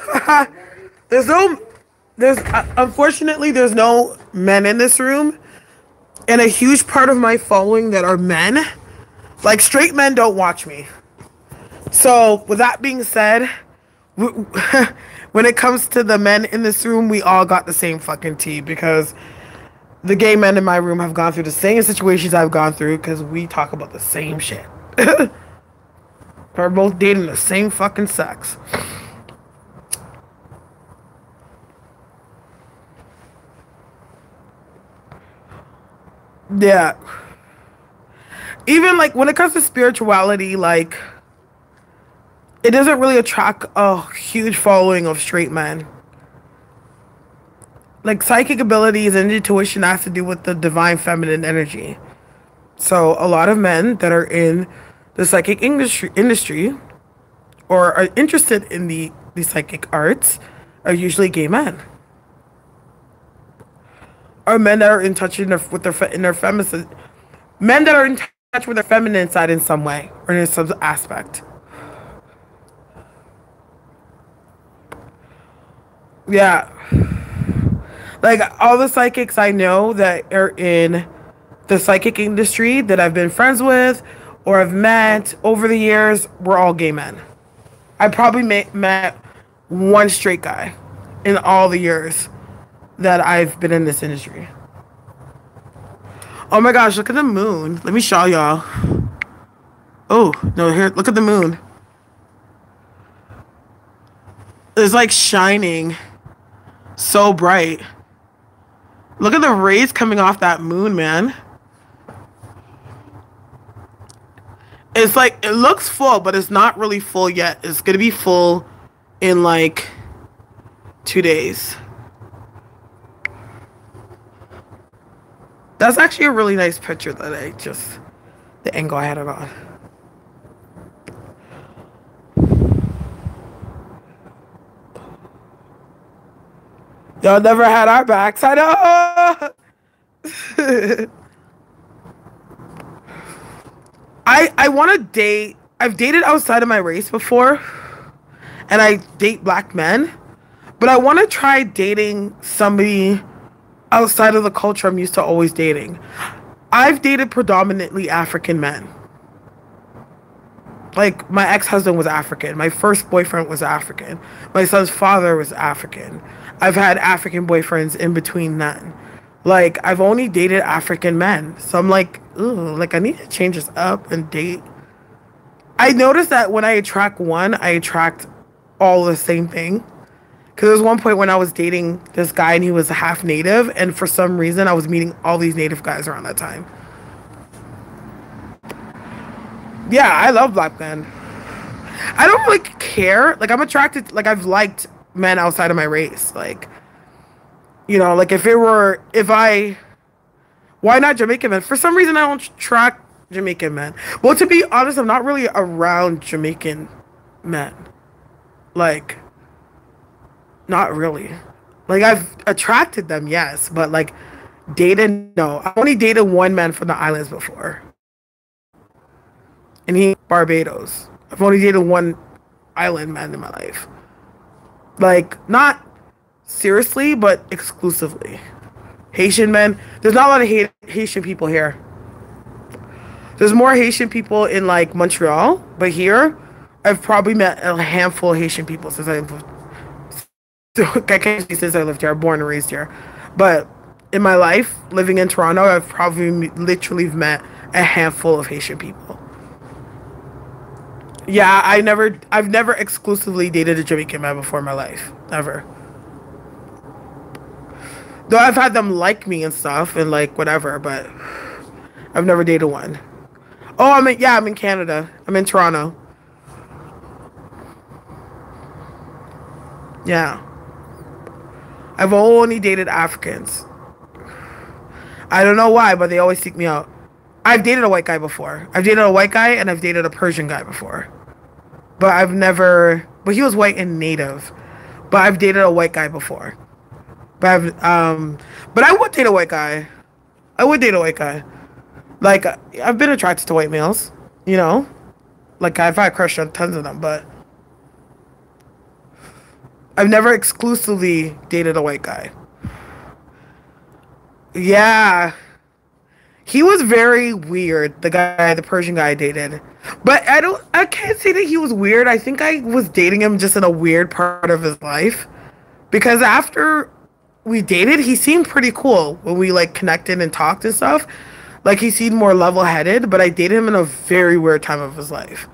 Unfortunately there's no men in this room, and a huge part of my following that are men, like straight men, don't watch me. So with that being said, when it comes to the men in this room, we all got the same fucking tea, because the gay men in my room have gone through the same situations I've gone through, because we talk about the same shit. We're both dating the same fucking sex. Yeah. Even like when it comes to spirituality, like it doesn't really attract a huge following of straight men. Like psychic abilities and intuition has to do with the divine feminine energy. So a lot of men that are in the psychic industry or are interested in the psychic arts are usually gay men. Or men that are in touch men that are in touch with their feminine side in some way or in some aspect. Yeah. Like all the psychics I know that are in the psychic industry that I've been friends with or have met over the years, we're all gay men. I probably met one straight guy in all the years that I've been in this industry. Oh my gosh, look at the moon. Let me show y'all. Oh, no, here, look at the moon. It's like shining so bright. Look at the rays coming off that moon, man. It's like, it looks full, but it's not really full yet. It's gonna be full in like 2 days. That's actually a really nice picture that the angle I had it on. Y'all never had our backs. I know. I want to date. I've dated outside of my race before, and I date black men, but I want to try dating somebody outside of the culture I'm used to always dating. I've dated predominantly African men. Like, my ex-husband was African. My first boyfriend was African. My son's father was African. I've had African boyfriends in between that. Like, I've only dated African men. So I'm like, ooh, like, I need to change this up and date. I noticed that when I attract one, I attract all the same thing. Because there was one point when I was dating this guy and he was half native. And for some reason, I was meeting all these native guys around that time. Yeah, I love black men. I don't really care. Like, I'm attracted, like, I've liked men outside of my race. Like, you know, like, why not Jamaican men? For some reason, I don't attract Jamaican men. Well, to be honest, I'm not really around Jamaican men. Like, not really. Like I've attracted them, yes, but like dated, no. I only dated one man from the islands before, and he Barbados. I've only dated one island man in my life. Like not seriously, but exclusively. Haitian men. There's not a lot of Haitian people here. There's more Haitian people in like Montreal, but here I've probably met a handful of Haitian people since I can't say since I lived here. I'm born and raised here, but in my life living in Toronto, I've probably literally met a handful of Haitian people. Yeah, I've never exclusively dated a Jamaican man before in my life, ever. Though I've had them like me and stuff and like whatever, but I've never dated one. Oh, I'm in Canada. I'm in Toronto. Yeah. I've only dated Africans. I don't know why, but they always seek me out. I've dated a white guy before. I've dated a white guy and I've dated a Persian guy before. But he was white and native. But I've dated a white guy before. But I would date a white guy. I would date a white guy. Like, I've been attracted to white males, you know? Like, I've had a crush on tons of them, but I've never exclusively dated a white guy. Yeah. He was very weird, the Persian guy I dated. But I can't say that he was weird. I think I was dating him just in a weird part of his life. Because after we dated, he seemed pretty cool when we, like, connected and talked and stuff. Like, he seemed more level-headed, but I dated him in a very weird time of his life.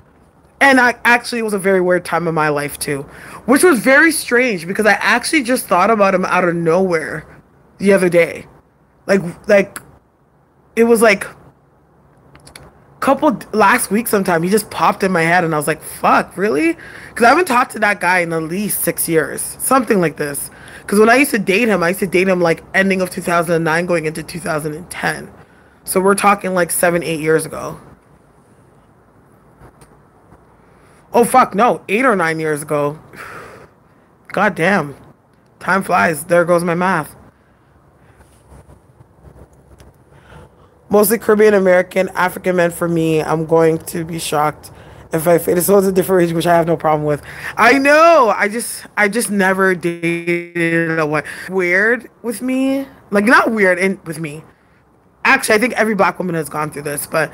And it was a very weird time of my life, too. Which was very strange, because I actually just thought about him out of nowhere the other day. Like, it was like last week sometime, he just popped in my head, and I was like, fuck, really? Because I haven't talked to that guy in at least 6 years. Something like this. Because when I used to date him, like, ending of 2009, going into 2010. So we're talking like 7-8 years ago. Oh fuck, no, 8 or 9 years ago. God damn. Time flies. There goes my math. Mostly Caribbean American, African men for me. I'm going to be shocked if I fade. This was a different region, which I have no problem with. I know. I just never dated a white. Weird with me. Like, not weird with me. Actually, I think every black woman has gone through this, but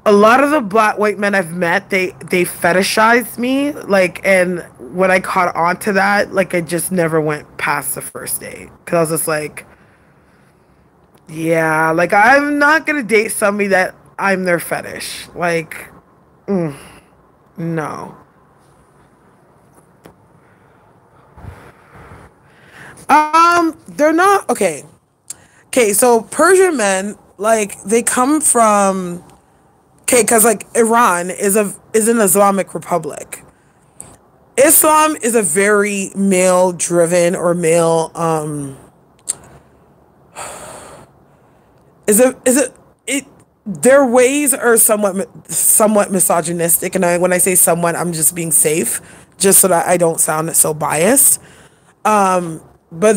a lot of the white men I've met, they fetishized me, like, and when I caught on to that, like, I just never went past the first date, because I was just like, yeah, like, I'm not gonna date somebody that I'm their fetish, like, no. They're not, okay, so Persian men, like, they come from, because, like, Iran is an Islamic republic. Islam is a very male-driven or male, their ways are somewhat misogynistic, and when I say somewhat, I'm just being safe, just so that I don't sound so biased. But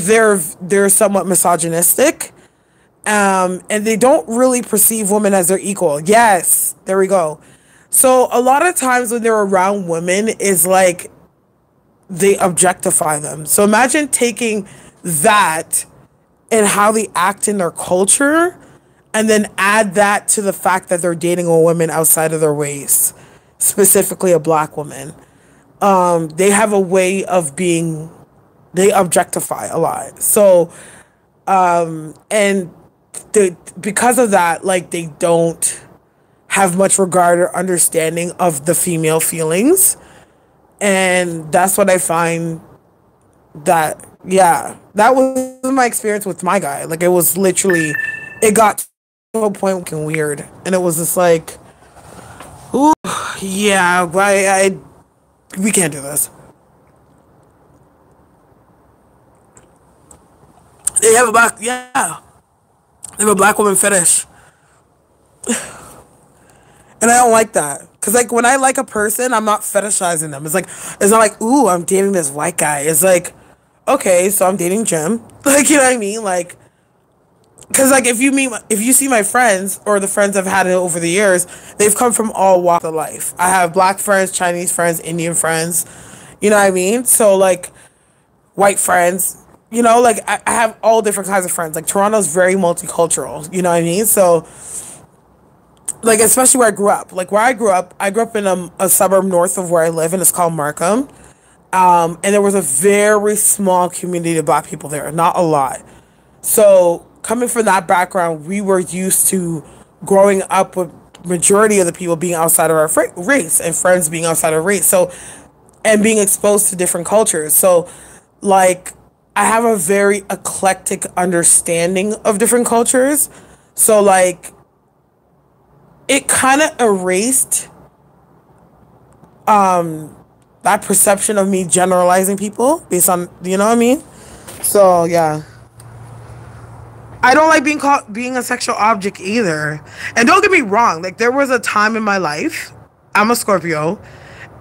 they're somewhat misogynistic. And they don't really perceive women as their equal. Yes, there we go. So a lot of times when they're around women, is like they objectify them. So imagine taking that and how they act in their culture, and then add that to the fact that they're dating a woman outside of their race, specifically a black woman. They have a way of being, they objectify a lot. So, and because of that, like, they don't have much regard or understanding of the female feelings. And that's what I find that, yeah, that was my experience with my guy. Like, it was literally, it got to a point looking weird. And it was just like, ooh, yeah, we can't do this. They have they have a black woman fetish. And I don't like that. Because, like, when I like a person, I'm not fetishizing them. It's not like, ooh, I'm dating this white guy. It's like, okay, so I'm dating Jim. Like, you know what I mean? Like, because like if you see my friends or the friends I've had over the years, they've come from all walks of life. I have black friends, Chinese friends, Indian friends. You know what I mean? So like white friends. You know, like I have all different kinds of friends. Like Toronto's very multicultural. You know what I mean? So like especially where I grew up. Like where I grew up in a suburb north of where I live, and it's called Markham. And there was a very small community of black people there, not a lot. So coming from that background, we were used to growing up with majority of the people being outside of our race and friends being outside of race. So and being exposed to different cultures. So like I have a very eclectic understanding of different cultures. So like it kind of erased that perception of me generalizing people based on, you know what I mean? So yeah. I don't like being a sexual object either. And don't get me wrong, like there was a time in my life, I'm a Scorpio,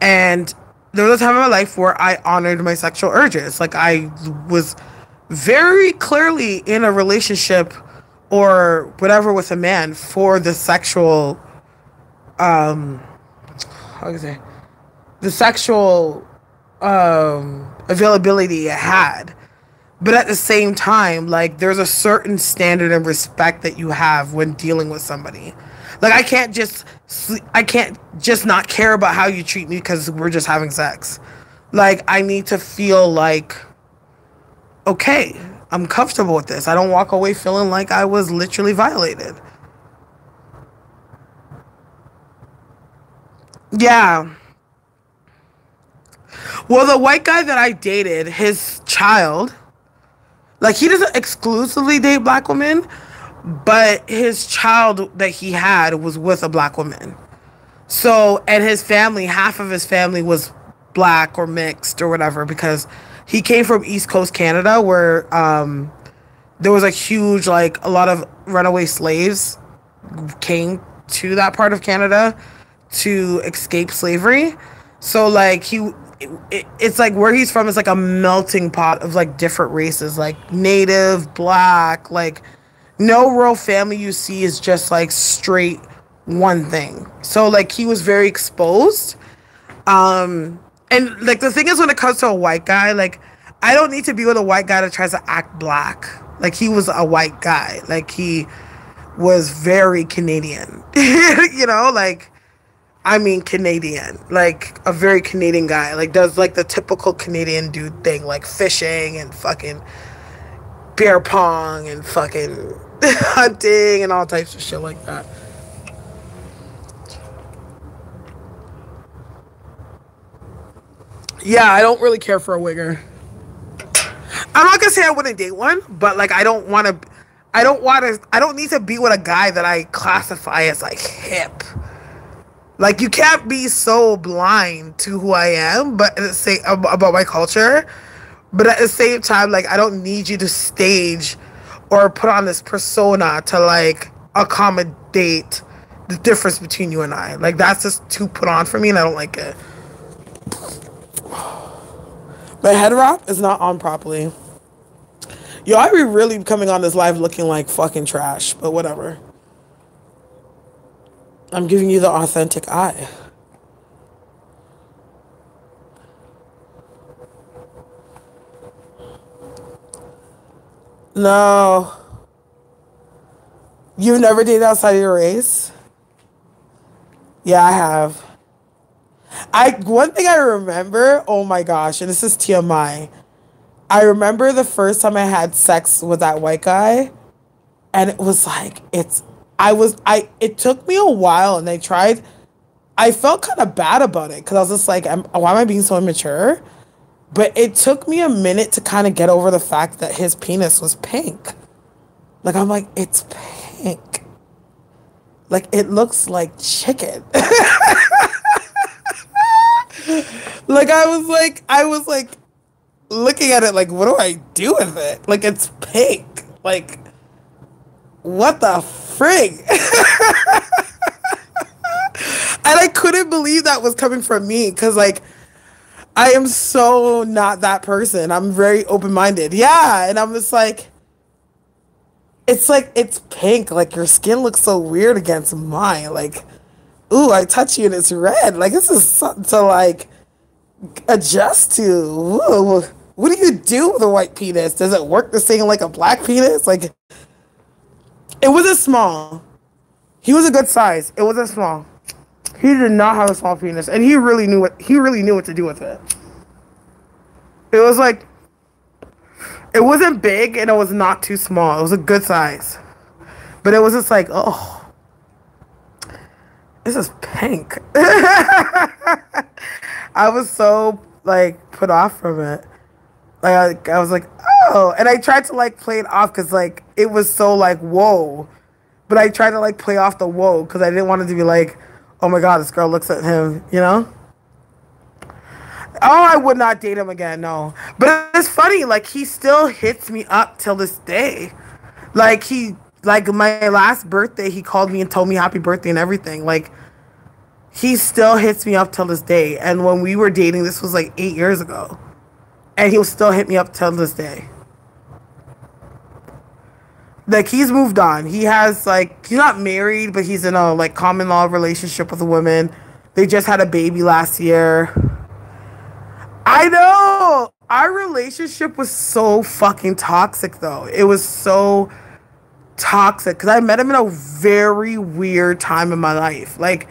and there was a time in my life where I honored my sexual urges. Like I was very clearly in a relationship or whatever with a man for the sexual how can I say, the sexual availability it had. But at the same time, like there's a certain standard and respect that you have when dealing with somebody. Like I can't just not care about how you treat me because we're just having sex. Like I need to feel like, okay, I'm comfortable with this. I don't walk away feeling like I was literally violated. Yeah. Well, the white guy that I dated, his child, like he doesn't exclusively date black women, but his child that he had was with a black woman. So, and his family, half of his family was black or mixed or whatever, because he came from East Coast Canada where there was a huge, like a lot of runaway slaves came to that part of Canada to escape slavery. So like it's like where he's from is like a melting pot of like different races, like native, black, like no real family you see is just like straight one thing. So like he was very exposed. And like the thing is, when it comes to a white guy, like I don't need to be with a white guy that tries to act black. Like he was a white guy. Like he was very Canadian. You know, like I mean Canadian, like a very Canadian guy, like does like the typical Canadian dude thing, like fishing and fucking beer pong and fucking hunting and all types of shit like that. Yeah, I don't really care for a wigger. I'm not gonna say I wouldn't date one, but like I don't need to be with a guy that I classify as like hip. Like you can't be so blind to who I am, but say about my culture. But at the same time, like I don't need you to stage or put on this persona to like accommodate the difference between you and I. Like that's just too put on for me, and I don't like it. My head wrap is not on properly. Yo, I be really coming on this live looking like fucking trash, but whatever. I'm giving you the authentic eye. No. You've never dated outside of your race? Yeah, I have. One thing I remember, oh my gosh, and this is TMI. I remember the first time I had sex with that white guy, and it was like, it took me a while, and I felt kind of bad about it, because I was just like, why am I being so immature? But it took me a minute to kind of get over the fact that his penis was pink. Like, I'm like, it's pink. Like, it looks like chicken. Like, I was like looking at it like, what do I do with it? Like, it's pink. Like, what the frig? And I couldn't believe that was coming from me, because like I am so not that person. I'm very open-minded. Yeah, and I'm just like it's pink. Like your skin looks so weird against mine. Like, ooh, I touch you and it's red. Like this is something to like adjust to. Ooh, what do you do with a white penis? Does it work the same like a black penis? Like it wasn't small. He was a good size. It wasn't small. He did not have a small penis, and he really knew what to do with it. It was like it wasn't big and it was not too small. It was a good size. But it was just like, oh, this is pink. I was so like put off from it. Like I was like, oh, and I tried to like play it off because like it was so like whoa, but I tried to like play off the whoa because I didn't want it to be like, oh my god, this girl looks at him, you know? Oh, I would not date him again, no. But it's funny, like he still hits me up till this day. Like my last birthday, he called me and told me happy birthday and everything. Like he still hits me up till this day. And when we were dating, this was like 8 years ago. And he'll still hit me up till this day. Like he's moved on. He has like he's not married, but he's in a like common law relationship with a woman. They just had a baby last year. I know. Our relationship was so fucking toxic though. It was so toxic because I met him in a very weird time in my life. Like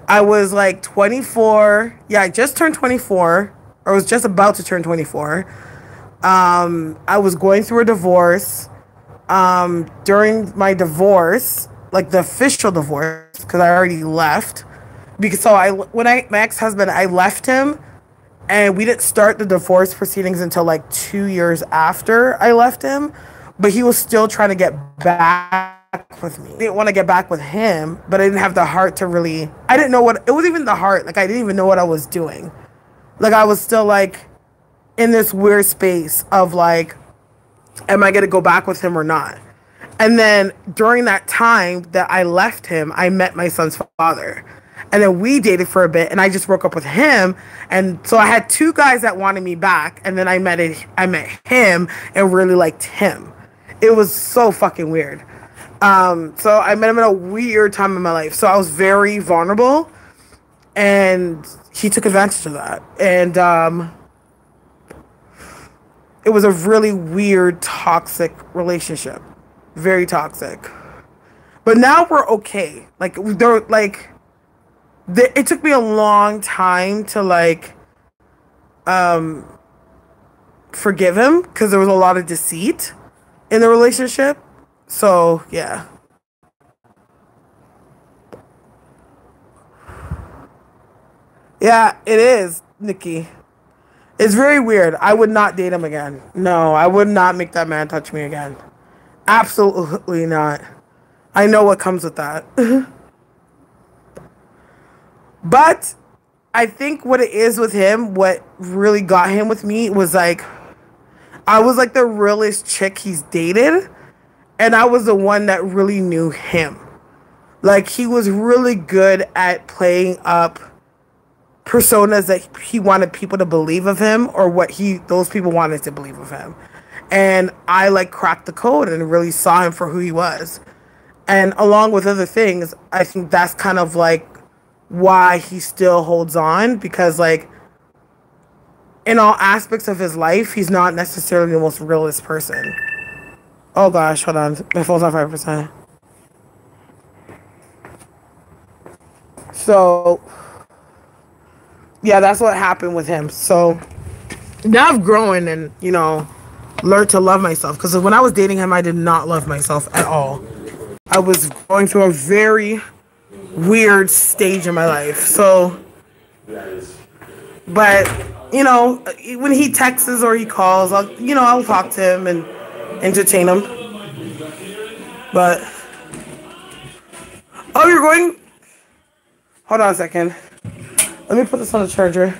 I was like 24. Yeah, I just turned 24. Or was just about to turn 24. I was going through a divorce. During my divorce, like the official divorce, because I already left. Because my ex-husband, I left him, and we didn't start the divorce proceedings until like 2 years after I left him. But he was still trying to get back with me. I didn't want to get back with him, but I didn't have the heart to really. I didn't know what it was even the heart. Like I didn't even know what I was doing. Like I was still like in this weird space of like, am I going to go back with him or not? And then during that time that I left him, I met my son's father. And then we dated for a bit and I just broke up with him. And so I had two guys that wanted me back. And then I met him and really liked him. It was so fucking weird. So I met him at a weird time in my life. So I was very vulnerable. And he took advantage of that. And it was a really weird, toxic relationship. Very toxic. But now we're okay. Like, it took me a long time to, like, forgive him. Because there was a lot of deceit in the relationship. So, yeah. Yeah, it is, Nikki. It's very weird. I would not date him again. No, I would not make that man touch me again. Absolutely not. I know what comes with that. But I think what it is with him, what really got him with me was like, I was like the realest chick he's dated. And I was the one that really knew him. Like he was really good at playing up personas that he wanted people to believe of him or what those people wanted to believe of him. And I like cracked the code and really saw him for who he was. And along with other things, I think that's kind of like why he still holds on, because like in all aspects of his life, he's not necessarily the most realist person. Oh gosh, hold on. My phone's on 5%. So yeah, that's what happened with him. So now I've grown and, you know, learned to love myself. Because when I was dating him, I did not love myself at all. I was going through a very weird stage in my life. So, but, you know, when he texts or he calls, I'll talk to him and entertain him. But, oh, you're going? Hold on a second. Let me put this on the charger.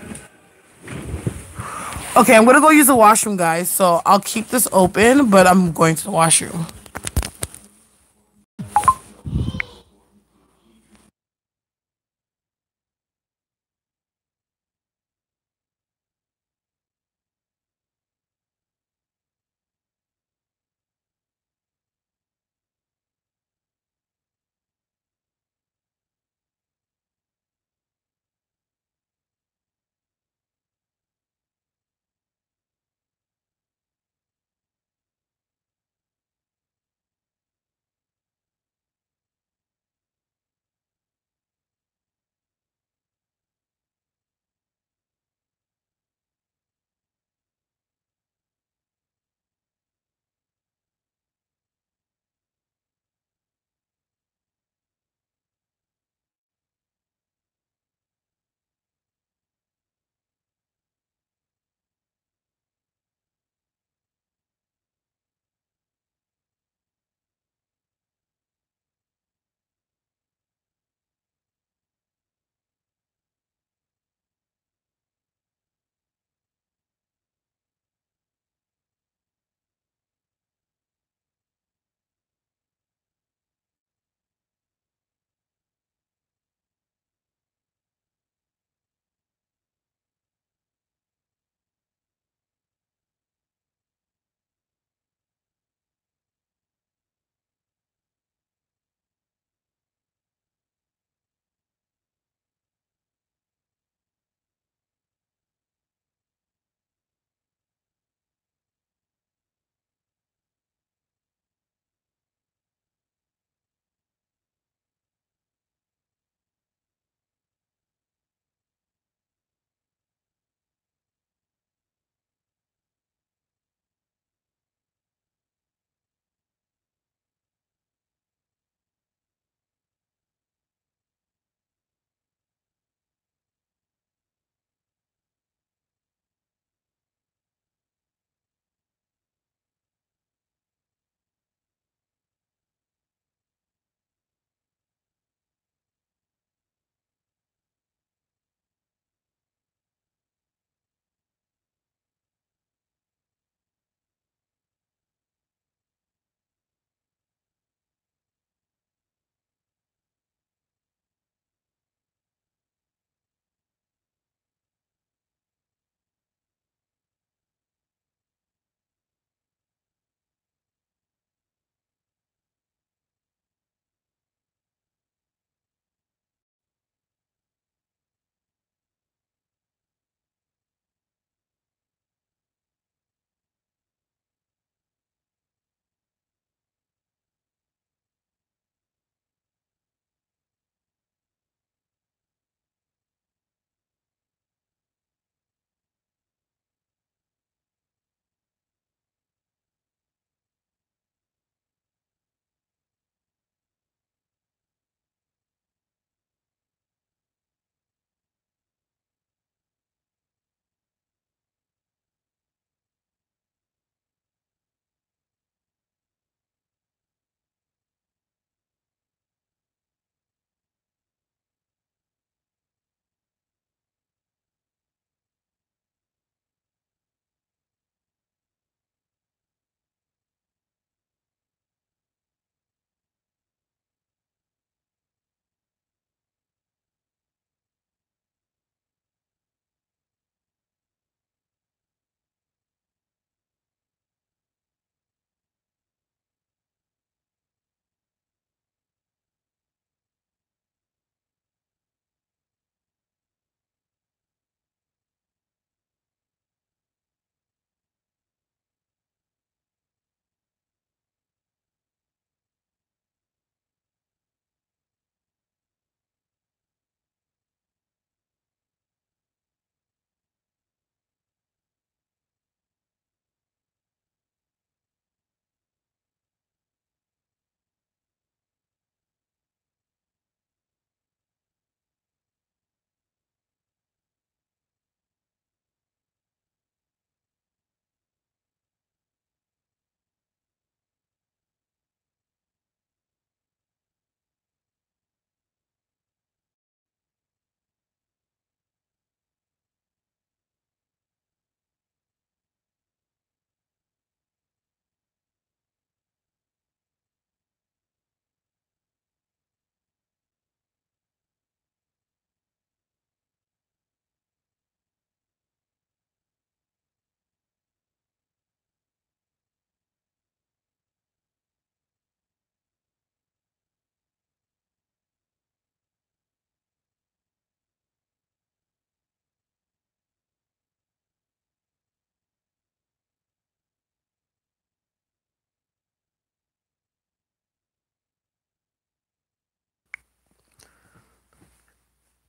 Okay, I'm going to go use the washroom, guys. So I'll keep this open, but I'm going to the washroom.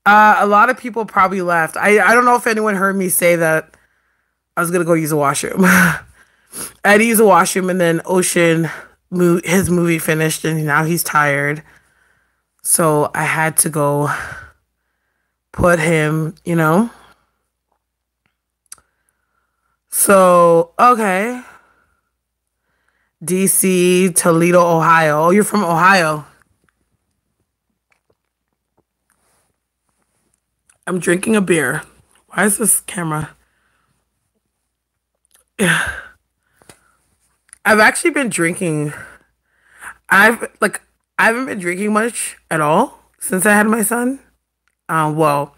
A lot of people probably left. I don't know if anyone heard me say that I was gonna go use a washroom. I had to use a washroom, and then Ocean, his movie finished, and now he's tired. So I had to go put him, you know. So okay, DC, Toledo, Ohio. Oh, you're from Ohio. I'm drinking a beer. Why is this camera? I've actually been drinking. I haven't been drinking much at all since I had my son. Well,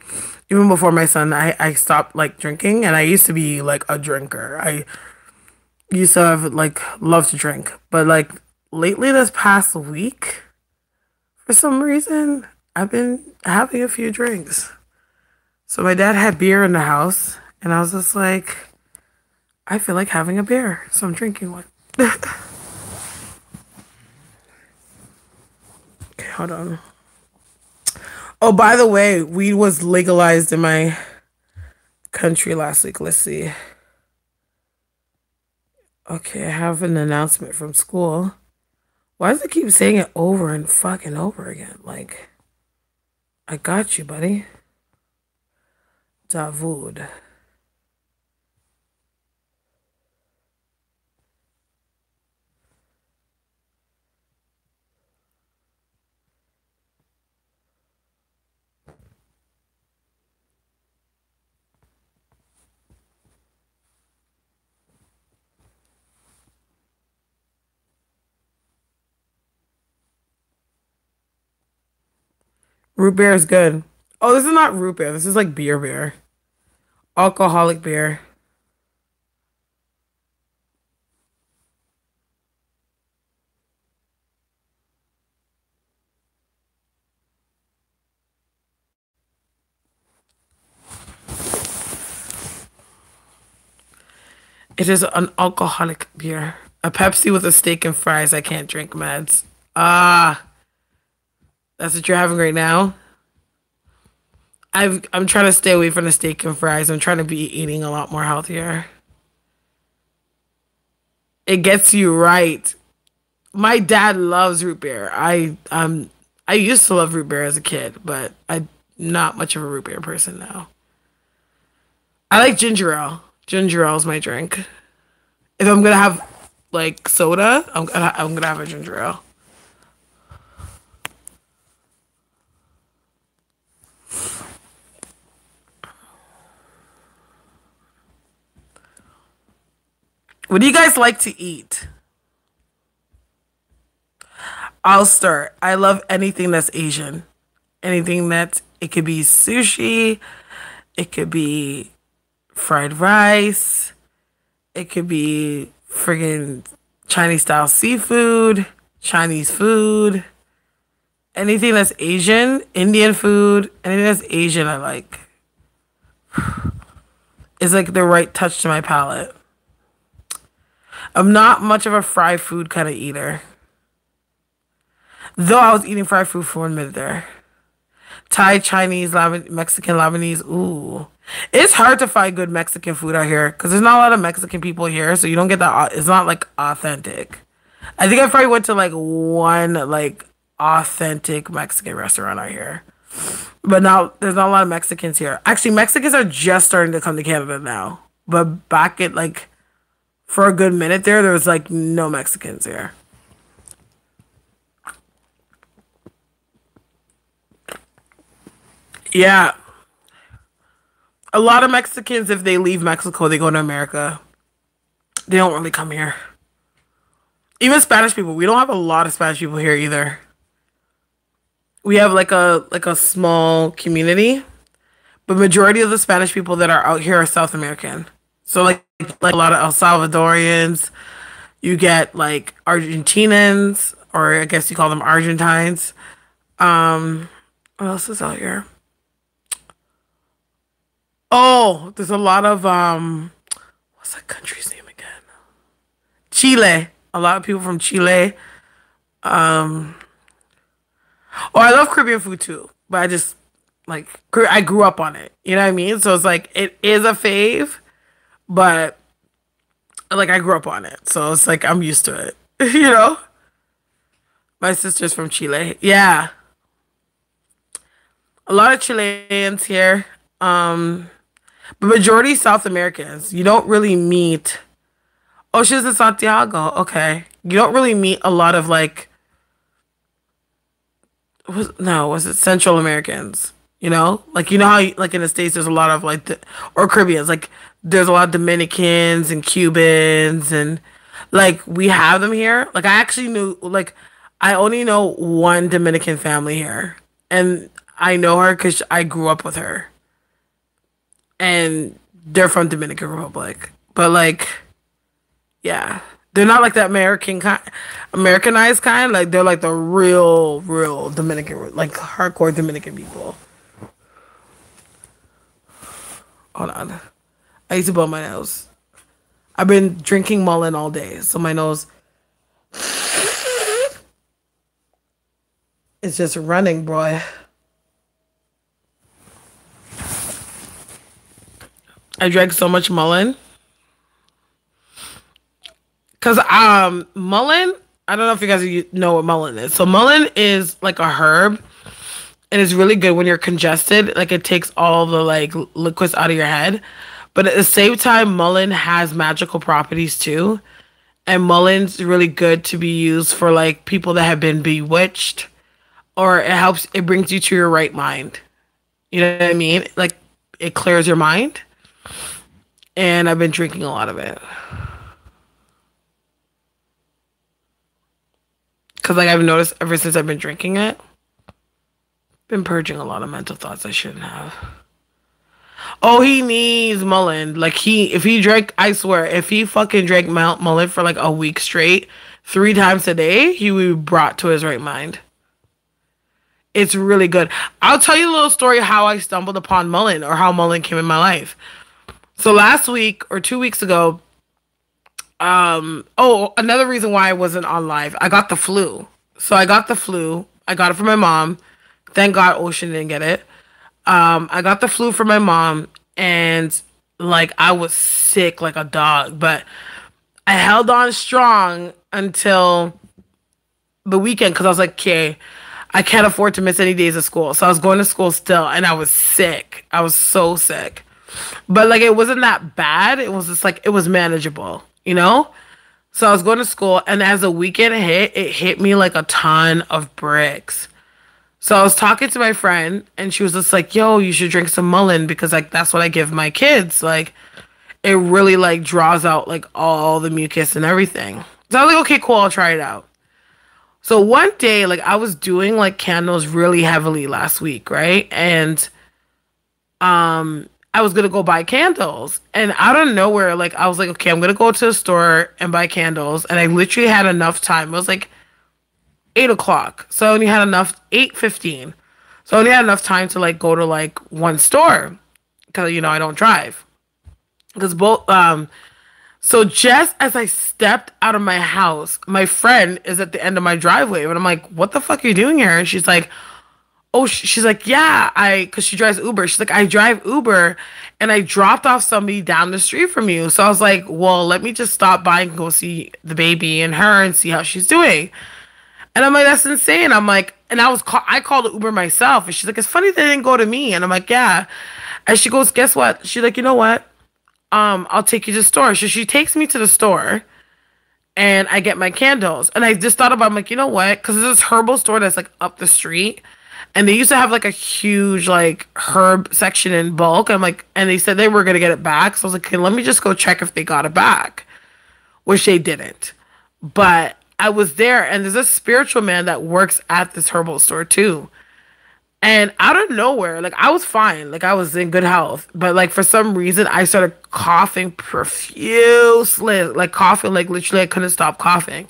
even before my son, I stopped like drinking, and I used to be like a drinker. I used to have like love to drink, but like lately, this past week, for some reason, I've been having a few drinks. So my dad had beer in the house, and I was just like, I feel like having a beer, so I'm drinking one. Okay, hold on. Oh, by the way, weed was legalized in my country last week. Let's see. Okay, I have an announcement from school. Why does it keep saying it over and fucking over again? Like, I got you, buddy. Davud. Root beer is good. Oh, this is not root beer. This is like beer. Alcoholic beer. It is an alcoholic beer. A Pepsi with a steak and fries. I can't drink meds. Ah, that's what you're having right now? I'm trying to stay away from the steak and fries. I'm trying to be eating a lot more healthier. It gets you right. My dad loves root beer. I used to love root beer as a kid, but I'm not much of a root beer person now. I like ginger ale. Ginger ale is my drink. If I'm gonna have like soda, I'm gonna have a ginger ale. What do you guys like to eat? I'll start. I love anything that's Asian. Anything that it could be sushi, it could be fried rice, it could be friggin' Chinese style seafood, Chinese food, anything that's Asian, Indian food, anything that's Asian I like. It's like the right touch to my palate. I'm not much of a fried food kind of eater. Though I was eating fried food for 1 minute there. Thai, Chinese, Mexican, Lebanese. Ooh. It's hard to find good Mexican food out here because there's not a lot of Mexican people here, so you don't get that. It's not like authentic. I think I probably went to like one like authentic Mexican restaurant out here. But now there's not a lot of Mexicans here. Actually, Mexicans are just starting to come to Canada now. But back at like for a good minute there was like no Mexicans here. Yeah. A lot of Mexicans, if they leave Mexico, they go to America. They don't really come here. Even Spanish people. We don't have a lot of Spanish people here either. We have like a small community, but majority of the Spanish people that are out here are South American. So like a lot of El Salvadorians. You get like Argentinians, or I guess you call them Argentines. What else is out here? Oh, there's a lot of what's that country's name again? Chile. A lot of people from Chile. Oh, I love Caribbean food too, but I just Like, I grew up on it. You know what I mean? So it's like, it is a fave, but like, I grew up on it. So it's like, I'm used to it. You know? My sister's from Chile. Yeah. A lot of Chileans here. But majority South Americans. You don't really meet. Oh, she's in Santiago. Okay. You don't really meet a lot of like. Was it Central Americans? You know, like you know how like in the States there's a lot of like or Caribbeans. Like there's a lot of Dominicans and Cubans and like we have them here. Like I actually knew like I only know one Dominican family here, and I know her because I grew up with her, and they're from Dominican Republic. But like, yeah, they're not like the American kind, Americanized kind. Like they're like the real Dominican, like hardcore Dominican people. Hold on, I used to blow my nose. I've been drinking Mullen all day, so my nose is just running, boy. I drank so much Mullen. Cause mullein, I don't know if you guys know what mullein is. So mullein is like a herb, and it's really good when you're congested. Like it takes all the like liquids out of your head, but at the same time, mullein has magical properties too. And mullein's really good to be used for like people that have been bewitched, or it brings you to your right mind. You know what I mean? Like it clears your mind. And I've been drinking a lot of it. Because, like, I've noticed ever since I've been drinking it, been purging a lot of mental thoughts I shouldn't have. Oh, he needs Mullen. Like, if he drank, I swear, if he fucking drank Mullen for, like, a week straight, 3 times a day, he would be brought to his right mind. It's really good. I'll tell you a little story how I stumbled upon Mullen, or how Mullen came in my life. So last week, or 2 weeks ago, another reason why I wasn't on live. I got the flu. So I got the flu. I got it from my mom. Thank God Ocean didn't get it. I got the flu from my mom, and like I was sick like a dog, but I held on strong until the weekend because I was like, okay, I can't afford to miss any days of school. So I was going to school still, and I was sick. I was so sick. But like it wasn't that bad. It was just like it was manageable. You know? So I was going to school, and as the weekend hit, it hit me like a ton of bricks. So I was talking to my friend, and she was just like, yo, you should drink some Mullen, because like that's what I give my kids. Like it really like draws out like all the mucus and everything. So I was like, okay, cool, I'll try it out. So one day, like I was doing like candles really heavily last week, right? And I was gonna go buy candles, and out of nowhere, like I was like, okay, I'm gonna go to the store and buy candles, and I literally had enough time. It was like 8 o'clock, so I only had enough 8:15, so I only had enough time to like go to like one store because you know I don't drive. Because so just as I stepped out of my house, my friend is at the end of my driveway, and I'm like, what the fuck are you doing here? And she's like, oh, she's like, yeah, because she drives Uber. She's like, I drive Uber, and I dropped off somebody down the street from you. So I was like, well, let me just stop by and go see the baby and her and see how she's doing. And I'm like, that's insane. I'm like, and I called the Uber myself, and she's like, it's funny they didn't go to me. And I'm like, yeah. And she goes, guess what? She's like, you know what? I'll take you to the store. So she takes me to the store, and I get my candles. And I just thought about, I'm like, you know what? Because there's this herbal store that's like up the street. And they used to have like a huge like herb section in bulk. I'm like, and they said they were gonna get it back. So I was like, okay, let me just go check if they got it back, which they didn't. But I was there, and there's a spiritual man that works at this herbal store too. And out of nowhere, like I was fine, like I was in good health, but like for some reason I started coughing profusely, like coughing, like literally I couldn't stop coughing.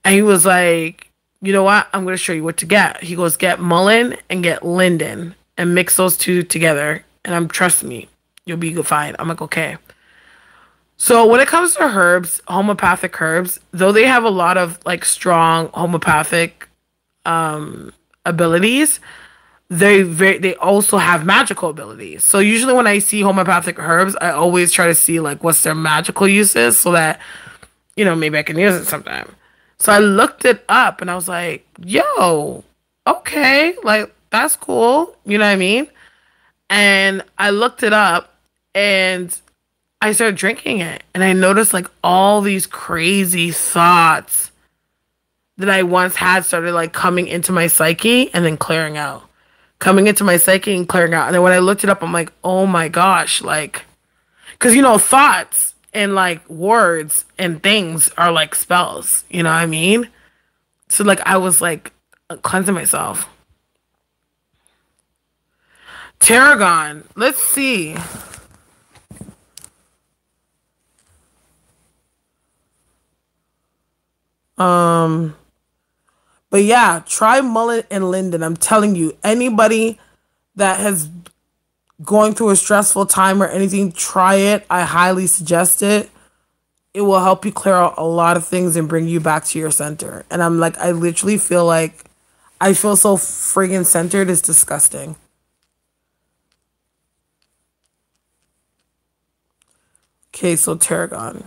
And he was like, you know what? I'm going to show you what to get. He goes, get Mullen and get Linden and mix those two together. And trust me, you'll be fine. I'm like, okay. So when it comes to herbs, homeopathic herbs, though they have a lot of like strong homeopathic abilities, they also have magical abilities. So usually when I see homeopathic herbs, I always try to see like what's their magical uses so that maybe I can use it sometime. So I looked it up and I was like, yo, okay, like that's cool. You know what I mean? And I looked it up and I started drinking it and I noticed like all these crazy thoughts that I once had started like coming into my psyche and then clearing out. Coming into my psyche and clearing out. And then when I looked it up, I'm like, oh my gosh, like, because thoughts and like words and things are like spells, you know what I mean? So like I was like cleansing myself. Tarragon, let's see. But yeah, try mullet and linden. I'm telling you, anybody that has going through a stressful time or anything, try it. I highly suggest it. It will help you clear out a lot of things and bring you back to your center. And I'm like, I literally feel like I feel so friggin' centered. It's disgusting. Okay, so tarragon.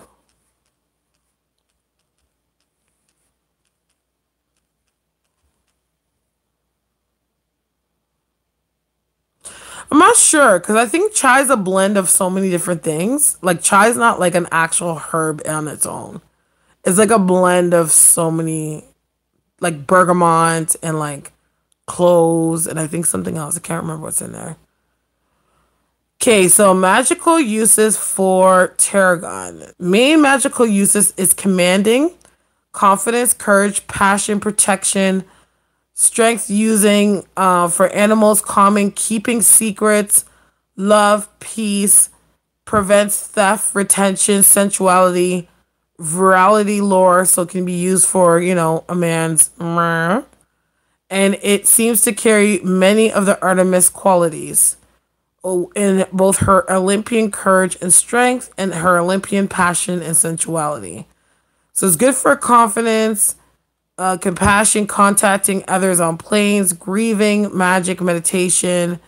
I'm not sure because I think chai is a blend of so many different things. Like chai is not like an actual herb on its own. It's like a blend of so many, like bergamot and like cloves and I think something else. I can't remember what's in there. Okay, so magical uses for tarragon. Main magical uses is commanding, confidence, courage, passion, protection, strength using for animals, calming, keeping secrets, love, peace, prevents theft, retention, sensuality, virality, lore, so it can be used for, a man's and it seems to carry many of the Artemis qualities in both her Olympian courage and strength and her Olympian passion and sensuality. So it's good for confidence, compassion, contacting others on planes, grieving, magic, meditation,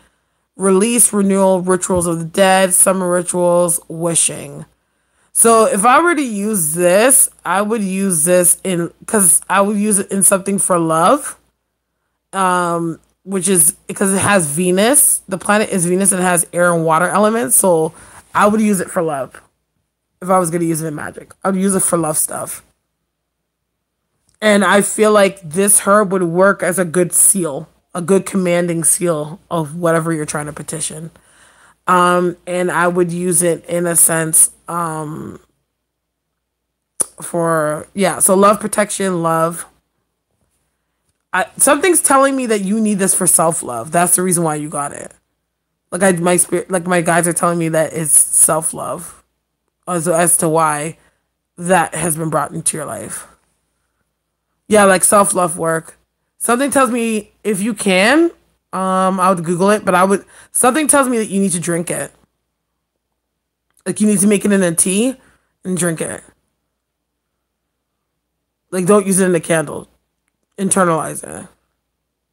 release, renewal, rituals of the dead, summer rituals, wishing. So if I were to use this, I would use this because I would use it in something for love. Which is because it has Venus. The planet is Venus and it has air and water elements. So I would use it for love. If I was going to use it in magic, I would use it for love stuff. And I feel like this herb would work as a good seal, a good commanding seal of whatever you're trying to petition. And I would use it in a sense so love, protection, love. Something's telling me that you need this for self-love. That's the reason why you got it. Like my guides are telling me that it's self-love as to why that has been brought into your life. Yeah, like self-love work. Something tells me if you can, I would Google it, but something tells me that you need to drink it. Like you need to make it in a tea and drink it. Like don't use it in a candle. Internalize it.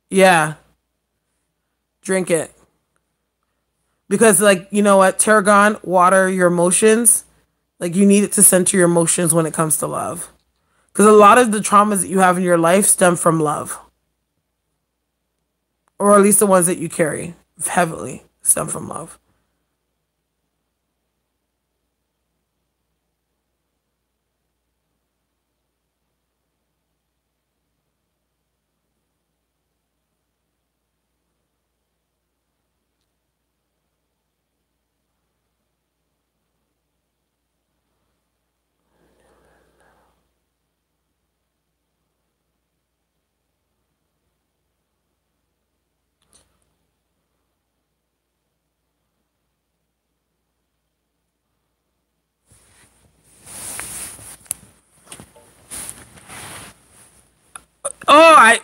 Yeah. Drink it. Because like, you know what? Tarragon, water your emotions. Like you need it to center your emotions when it comes to love. Because a lot of the traumas that you have in your life stem from love. Or at least the ones that you carry heavily stem from love.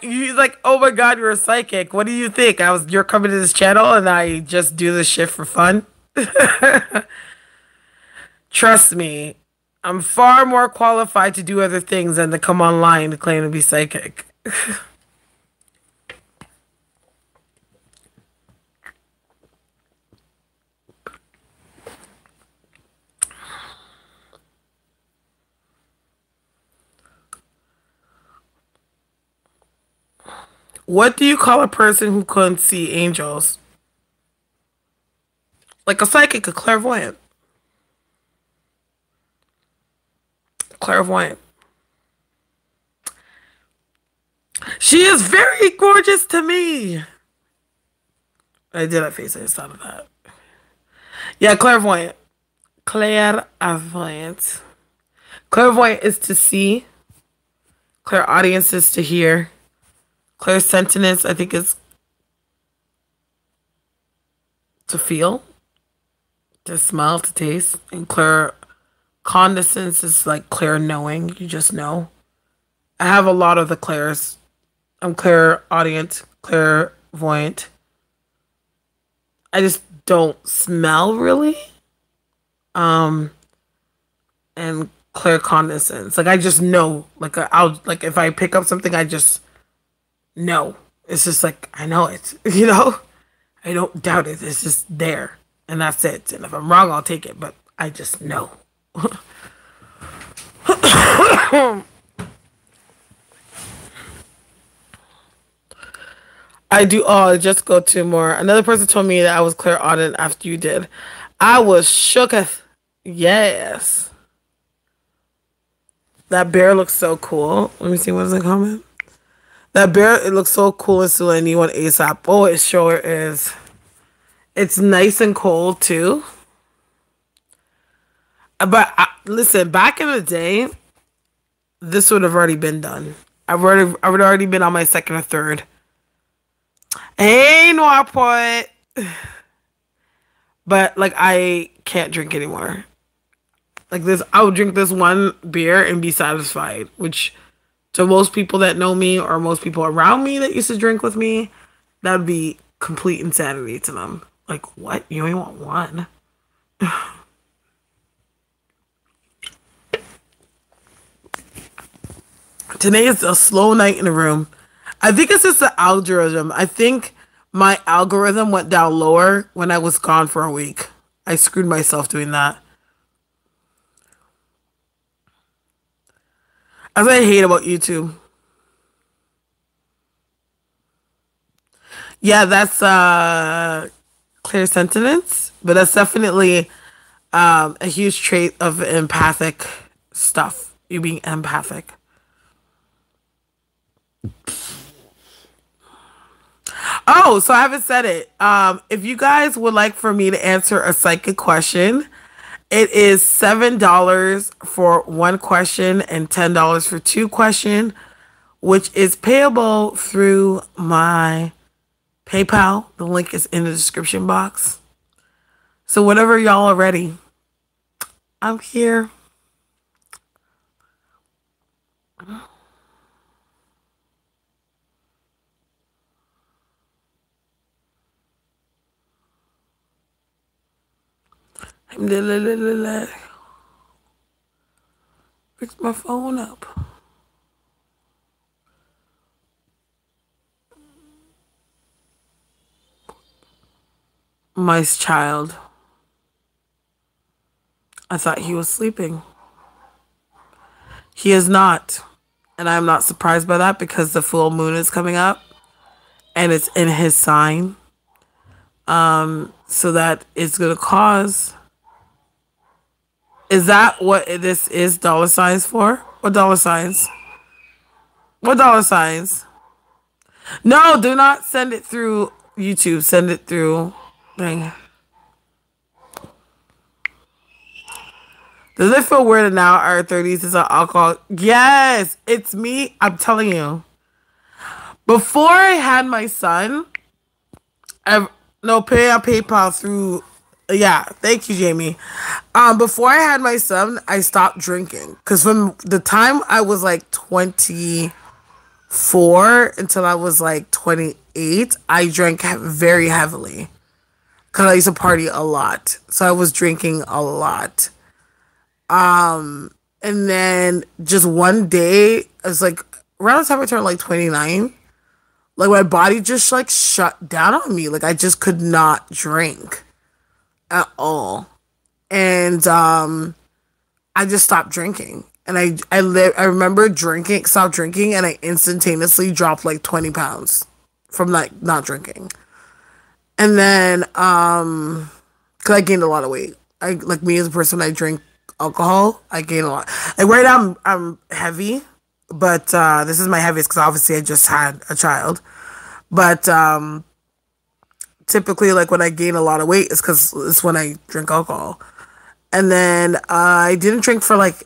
You like, oh my god, you're a psychic. What do you think? You're coming to this channel and I just do this shit for fun? Trust me, I'm far more qualified to do other things than to come online to claim to be psychic. What do you call a person who couldn't see angels? Like a psychic, a clairvoyant. Clairvoyant. She is very gorgeous to me. I did have face. I just thought of that. Yeah, clairvoyant. Clairvoyant. Clairvoyant is to see. Clairaudience is to hear. Clairsentience, I think, is to feel, to smell, to taste. And claircognizance is like clear knowing. You just know. I have a lot of the clairs. I'm clairaudient, clairvoyant. I just don't smell really. And claircognizance. Like I just know. Like I'll like if I pick up something, I just know. It's just like I know it. You know? I don't doubt it. It's just there. And that's it. And if I'm wrong, I'll take it. But I just know. I do. Oh, just go to more. Another person told me that I was clairaudient after you did. I was shooketh. Yes. That bear looks so cool. Let me see. What is the comment? That bear, it looks so cool and so I need one ASAP. Oh, it sure is. It's nice and cold too. But listen, back in the day, this would have already been done. I would have already been on my second or third. Hey, Noirport. But like I can't drink anymore. Like this, I would drink this one beer and be satisfied. Which to most people that know me or most people around me that used to drink with me, that would be complete insanity to them. Like what? You only want one? Today is a slow night in the room. I think it's just the algorithm. I think my algorithm went down lower when I was gone for a week. I screwed myself doing that. That's what I hate about YouTube. Yeah, that's clairsentience, but that's definitely a huge trait of empathic stuff. You being empathic. Oh, so I haven't said it. If you guys would like for me to answer a psychic question, it is $7 for one question and $10 for two questions, which is payable through my PayPal. The link is in the description box. So whenever y'all are ready, I'm here. Fix my phone up. My child. I thought he was sleeping. He is not. And I'm not surprised by that because the full moon is coming up and it's in his sign. So that it's going to cause... Is that what this is dollar signs for? What dollar signs? What dollar signs? No, do not send it through YouTube. Send it through... Dang. Does it feel weird now our 30s is an alcohol? Yes, it's me. I'm telling you. Before I had my son, pay on PayPal through... Yeah, thank you, Jamie. Before I had my son, I stopped drinking. Because from the time I was like 24 until I was like 28, I drank very heavily. Because I used to party a lot. So I was drinking a lot. And then just one day, it was like around the time I turned like 29, like my body just like shut down on me. Like I just could not drink at all. And I just stopped drinking. And I remember stopped drinking, and I instantaneously dropped like 20 pounds. from like not drinking. And then cuz I gained a lot of weight. I like me as a person, I drink alcohol, I gain a lot. Like right now I'm heavy, but this is my heaviest cuz obviously I just had a child. But typically like when I gain a lot of weight, it's when I drink alcohol. And then I didn't drink for like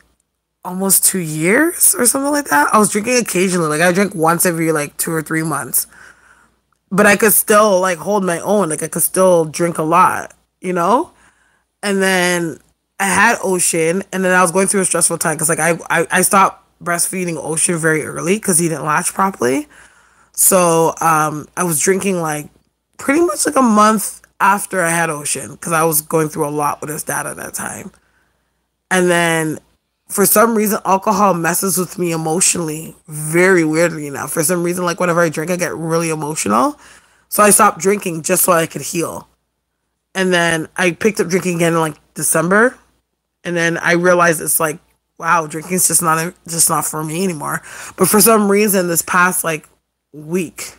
almost 2 years or something like that. I was drinking occasionally. Like I drink once every like 2 or 3 months. But I could still like hold my own. Like I could still drink a lot, you know? And then I had Ocean, and then I was going through a stressful time because like I stopped breastfeeding Ocean very early because he didn't latch properly. So I was drinking like pretty much like a month after I had Ocean because I was going through a lot with his dad at that time. And then for some reason, alcohol messes with me emotionally very weirdly now. For some reason, like whenever I drink, I get really emotional. So I stopped drinking just so I could heal. And then I picked up drinking again in like December. And then I realized it's like, wow, drinking's just not for me anymore. But for some reason, this past like week,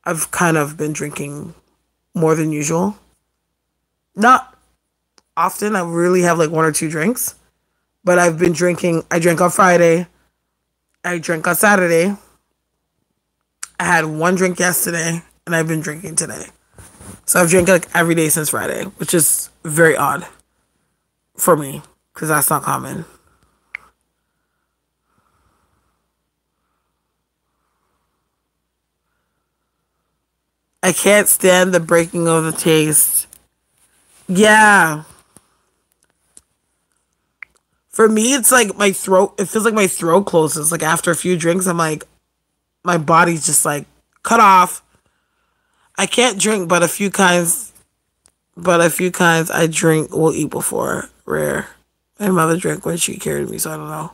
I've kind of been drinking more than usual. Not often. I really have like 1 or 2 drinks. But I've been drinking. I drank on Friday. I drank on Saturday. I had 1 drink yesterday. And I've been drinking today. So I've drank like every day since Friday. Which is very odd. For me. Because that's not common. I can't stand the breaking of the taste. Yeah. For me, it's like my throat, it feels like my throat closes. Like after a few drinks, I'm like, my body's just like cut off. I can't drink, but a few kinds I drink will eat before. Rare. My mother drank when she carried me, so I don't know.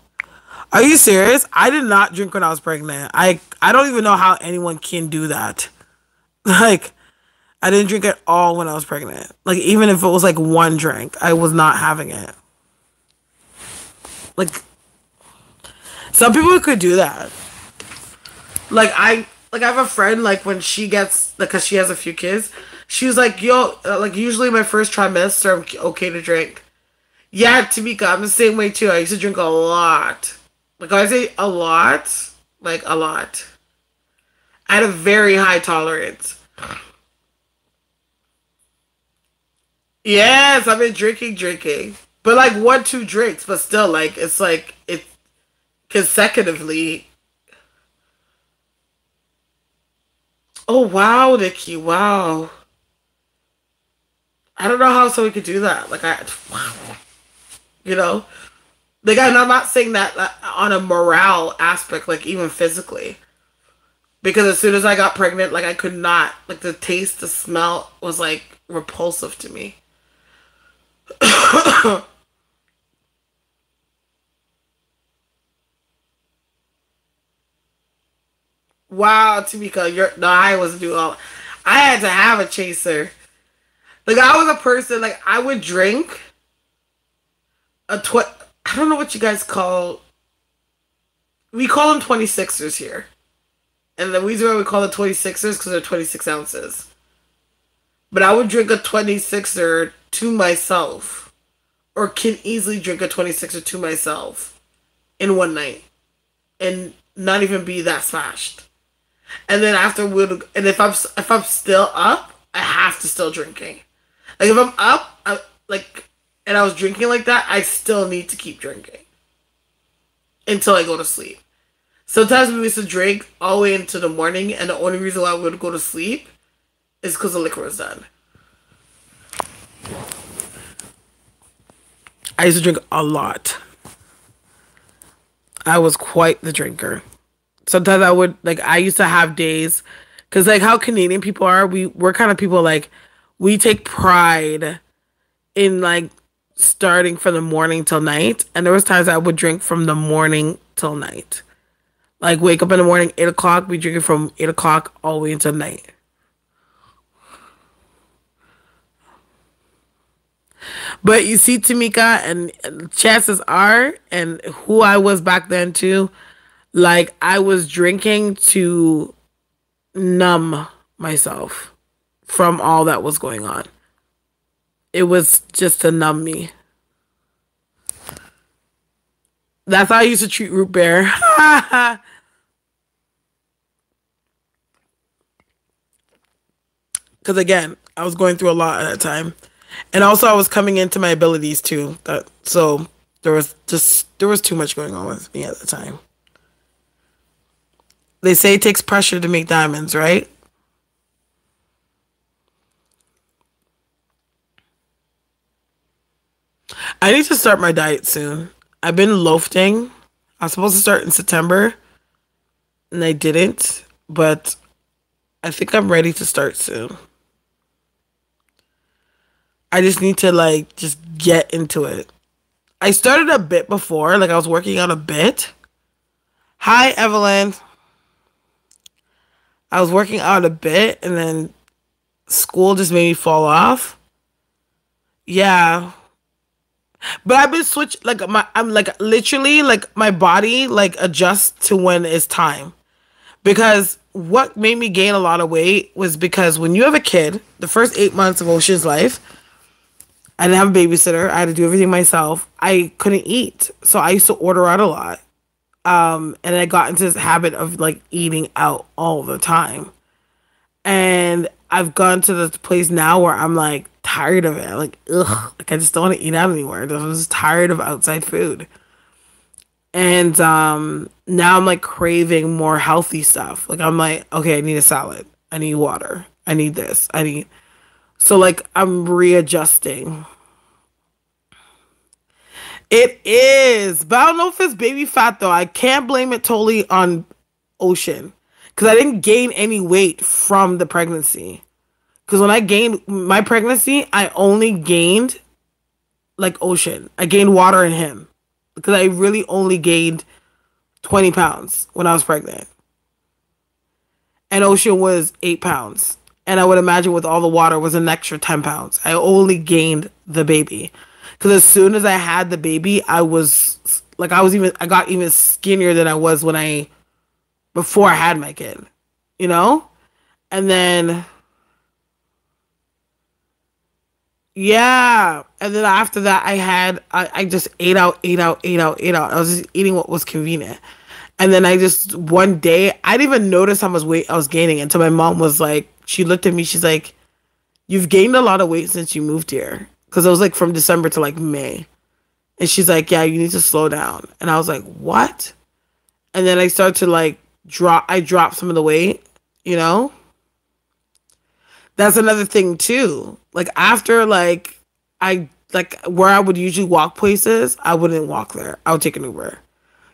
Are you serious? I did not drink when I was pregnant. I don't even know how anyone can do that. Like, I didn't drink at all when I was pregnant. Like, even if it was like 1 drink, I was not having it. Like, some people could do that. Like, I have a friend, like, when she gets, like, because she has a few kids, she was like, yo, like, usually my first trimester, I'm okay to drink. Yeah, Tamika, I'm the same way, too. I used to drink a lot. Like, when I say a lot, like, a lot. I had a very high tolerance. Yes, I've been drinking. But like 1, 2 drinks, but still like it's consecutively. Oh wow, Nikki, wow. I don't know how someone could do that. Like wow. You know? Like I'm not saying that on a morale aspect, like even physically. Because as soon as I got pregnant, like I could not, like the taste, the smell was like repulsive to me. Wow, Tamika, no, I wasn't doing all. I had to have a chaser. Like I was a person, like I would drink I don't know what you guys call. We call them 26ers here. And the reason why we call it 26ers because they're 26 ounces. But I would drink a 26er to myself. Or can easily drink a 26er to myself. In one night. And not even be that smashed. And then after and if I'm still up, I have to still drinking. Like if I'm up, and I was drinking like that, I still need to keep drinking. Until I go to sleep. Sometimes we used to drink all the way into the morning, and the only reason why we would go to sleep is because the liquor was done. I used to drink a lot. I was quite the drinker. Sometimes I used to have days, because like how Canadian people are, we're kind of people like, we take pride in like starting from the morning till night, and there was times I would drink from the morning till night. Like, wake up in the morning, 8 o'clock, we drinking from 8 o'clock all the way until night. But you see, Tamika, and chances are, and who I was back then too, like, I was drinking to numb myself from all that was going on. It was just to numb me. That's how I used to treat root beer. Because again, I was going through a lot at that time. And also I was coming into my abilities too. So there was too much going on with me at the time. They say it takes pressure to make diamonds, right? I need to start my diet soon. I've been loafing. I was supposed to start in September, and I didn't. But I think I'm ready to start soon. I just need to like just get into it. I started a bit before, like I was working out a bit. Hi, Evelyn. I was working out a bit, and then school just made me fall off. Yeah. But I've been switched like I'm like literally like my body like adjusts to when it's time. Because what made me gain a lot of weight was because when you have a kid, the first 8 months of Ocean's life, I didn't have a babysitter. I had to do everything myself. I couldn't eat. So I used to order out a lot. And I got into this habit of like eating out all the time. And I've gone to the place now where I'm like tired of it. I'm like, ugh, like I just don't want to eat out anymore. I'm just tired of outside food. And now I'm like craving more healthy stuff. Like I'm like, okay, I need a salad. I need water. I need this. So like I'm readjusting. It is, but I don't know if it's baby fat though. I can't blame it totally on Ocean because I didn't gain any weight from the pregnancy. Because when I gained my pregnancy, I only gained like Ocean. I gained water in him because I really only gained 20 pounds when I was pregnant. And Ocean was 8 pounds. And I would imagine with all the water was an extra 10 pounds. I only gained the baby. Because as soon as I had the baby, I got even skinnier than I was before I had my kid. You know? And then, yeah. And then after that, I just ate out. I was just eating what was convenient. And then one day, I didn't even notice how much weight I was gaining until my mom was like, she looked at me, she's like, you've gained a lot of weight since you moved here. Because it was like from December to like May. And she's like, yeah, you need to slow down. And I was like, what? And then I started to like I dropped some of the weight, you know? That's another thing too. Like after where I would usually walk places, I wouldn't walk there. I would take an Uber.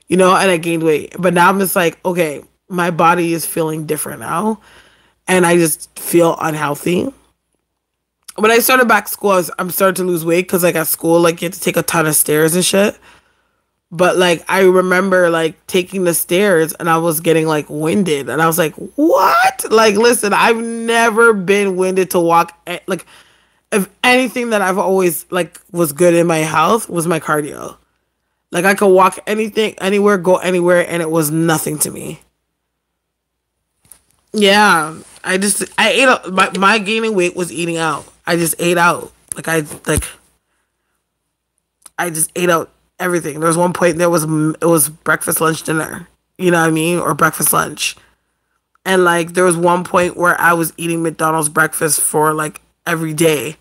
You know, and I gained weight. But now I'm just like, okay, my body is feeling different now. And I just feel unhealthy. When I started back school, I'm starting to lose weight because like at school, like you have to take a ton of stairs and shit. But like I remember like taking the stairs and I was getting like winded. And I was like, what? Like, listen, I've never been winded to walk. Like, if anything that I've always like was good in my health was my cardio. Like I could walk anything, anywhere, go anywhere, and it was nothing to me. Yeah, I ate out. My gaining weight was eating out. I just ate out. I just ate out everything. There was one point it was breakfast, lunch, dinner. You know what I mean? Or breakfast, lunch. And like there was one point where I was eating McDonald's breakfast for like every day.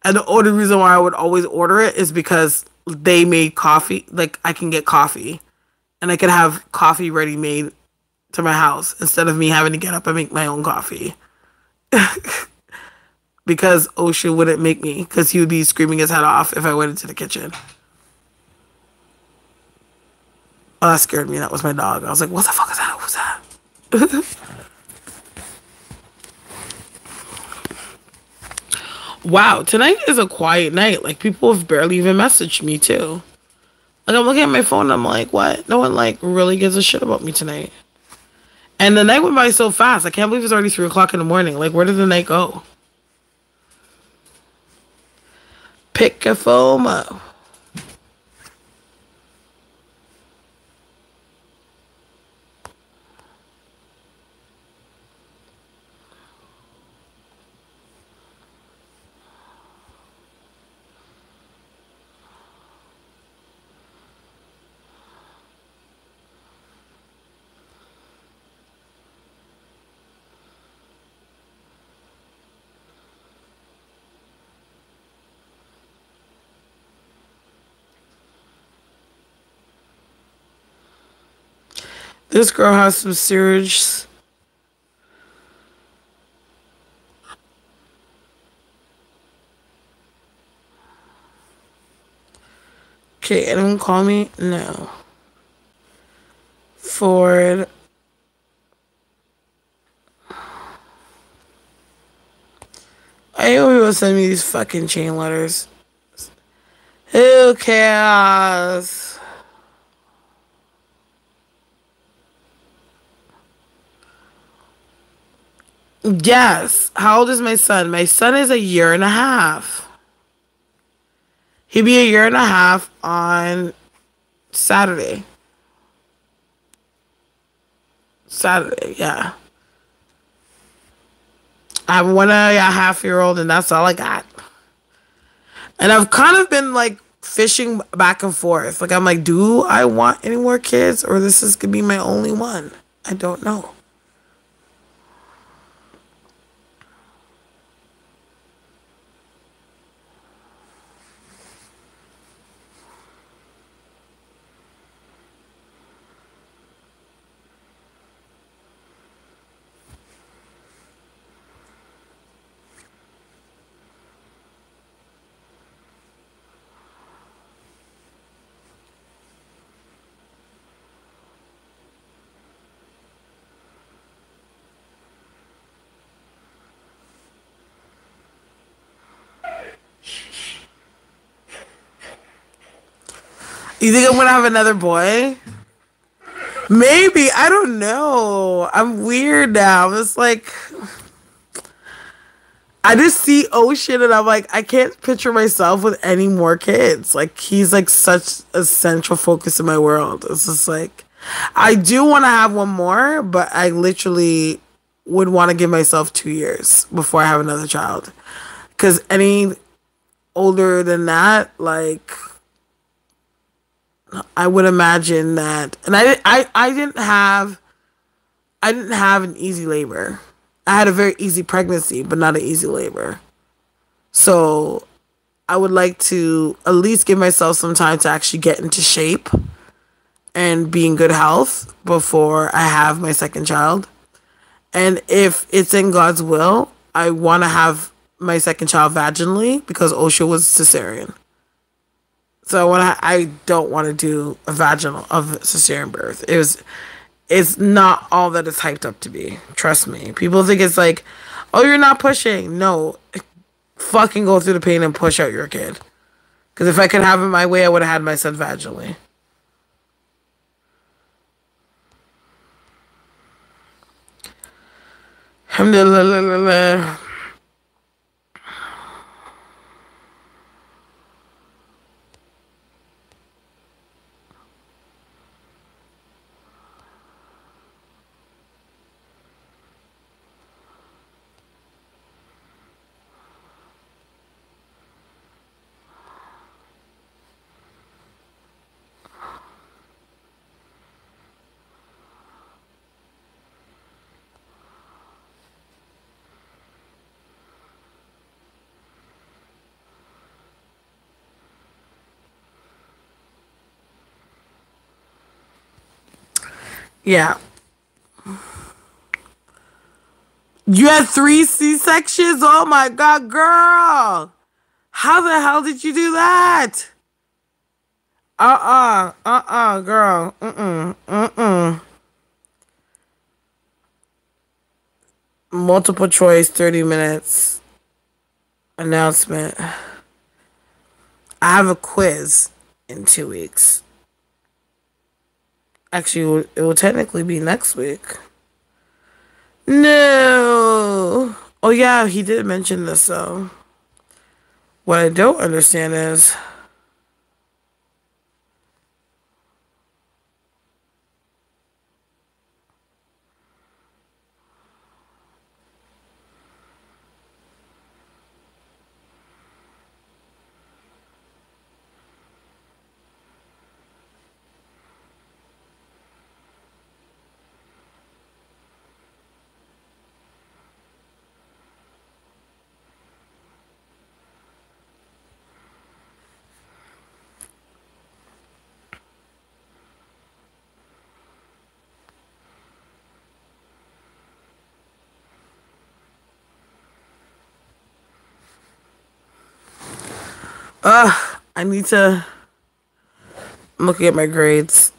And the only reason why I would always order it is because they made coffee. Like I can get coffee. And I could have coffee ready made to my house instead of me having to get up and make my own coffee. Because Ocean wouldn't make me because he would be screaming his head off if I went into the kitchen. Oh, that scared me. That was my dog. I was like, what the fuck is that? Who's that? Wow, tonight is a quiet night. Like, people have barely even messaged me, too. Like, I'm looking at my phone and I'm like, what? No one, like, really gives a shit about me tonight. And the night went by so fast. I can't believe it's already 3 o'clock in the morning. Like, where did the night go? Pick a FOMO. This girl has some serious. Okay, anyone call me? No. Ford. I know people send me these fucking chain letters. Who cares? Yes. How old is my son? My son is a year and a half. He'll be a year and a half on Saturday. Saturday, yeah. I have 1.5-year-old, and that's all I got. And I've kind of been like fishing back and forth. Like, I'm like, do I want any more kids, or this is gonna be my only one? I don't know. You think I'm gonna have another boy? Maybe. I don't know. I'm weird now. It's like I just see Ocean and I'm like, I can't picture myself with any more kids. Like, he's like such a central focus in my world. It's just like I do want to have one more, but I literally would want to give myself 2 years before I have another child. Because any older than that, like, I would imagine that, and I didn't have an easy labor. I had a very easy pregnancy, but not an easy labor. So I would like to at least give myself some time to actually get into shape and be in good health before I have my second child. And if it's in God's will, I want to have my second child vaginally because Osha was cesarean. So I don't want to do a vaginal of cesarean birth. It's not all that it's hyped up to be. Trust me. People think it's like, oh, you're not pushing. No, fucking go through the pain and push out your kid. Because if I could have it my way, I would have had my son vaginally. Alhamdulillah. Yeah. You had 3 C-sections? Oh my God, girl. How the hell did you do that? Girl. Multiple choice, 30 minutes. Announcement. I have a quiz in 2 weeks. Actually, it will technically be next week. No. Oh yeah, he did mention this though. What I don't understand is I need to. I'm looking at my grades.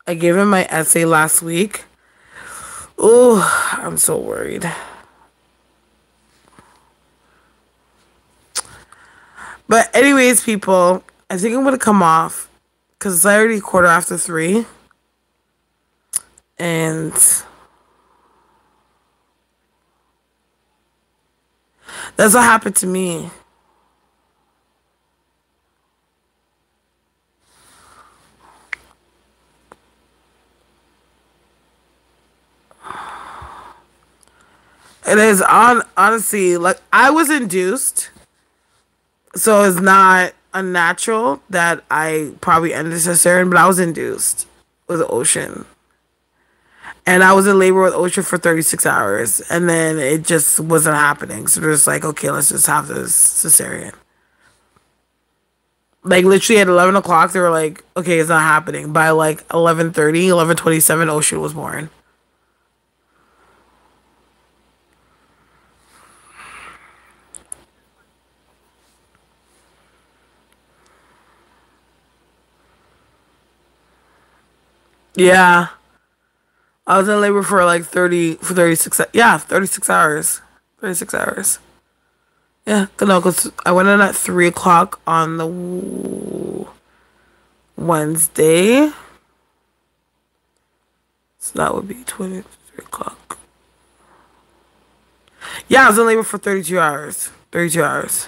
I gave him my essay last week. Ooh, I'm so worried. But anyways, people, I think I'm gonna come off because it's already 3:15, and that's what happened to me. It is honestly, like, I was induced, so it's not unnatural that I probably ended cesarean, but I was induced with Ocean. And I was in labor with Ocean for 36 hours, and then it just wasn't happening. So they're just like, okay, let's just have this cesarean. Like, literally at 11 o'clock, they were like, okay, it's not happening. By like 11:30, 11:27, Ocean was born. Yeah. I was in labor for like 36, yeah, 36 hours. 36 hours. Yeah, no, because I went in at 3 o'clock on the Wednesday. So that would be 23 o'clock. Yeah, I was in labor for 32 hours. 32 hours.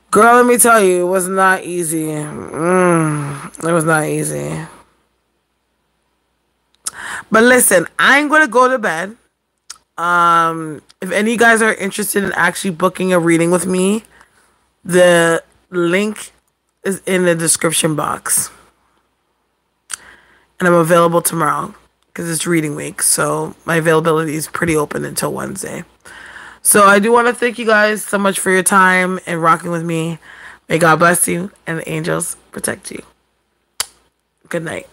Girl, let me tell you, it was not easy. It was not easy. But listen, I'm going to go to bed. If any of you guys are interested in actually booking a reading with me, the link is in the description box. And I'm available tomorrow because it's reading week. So my availability is pretty open until Wednesday. So I do want to thank you guys so much for your time and rocking with me. May God bless you and the angels protect you. Good night.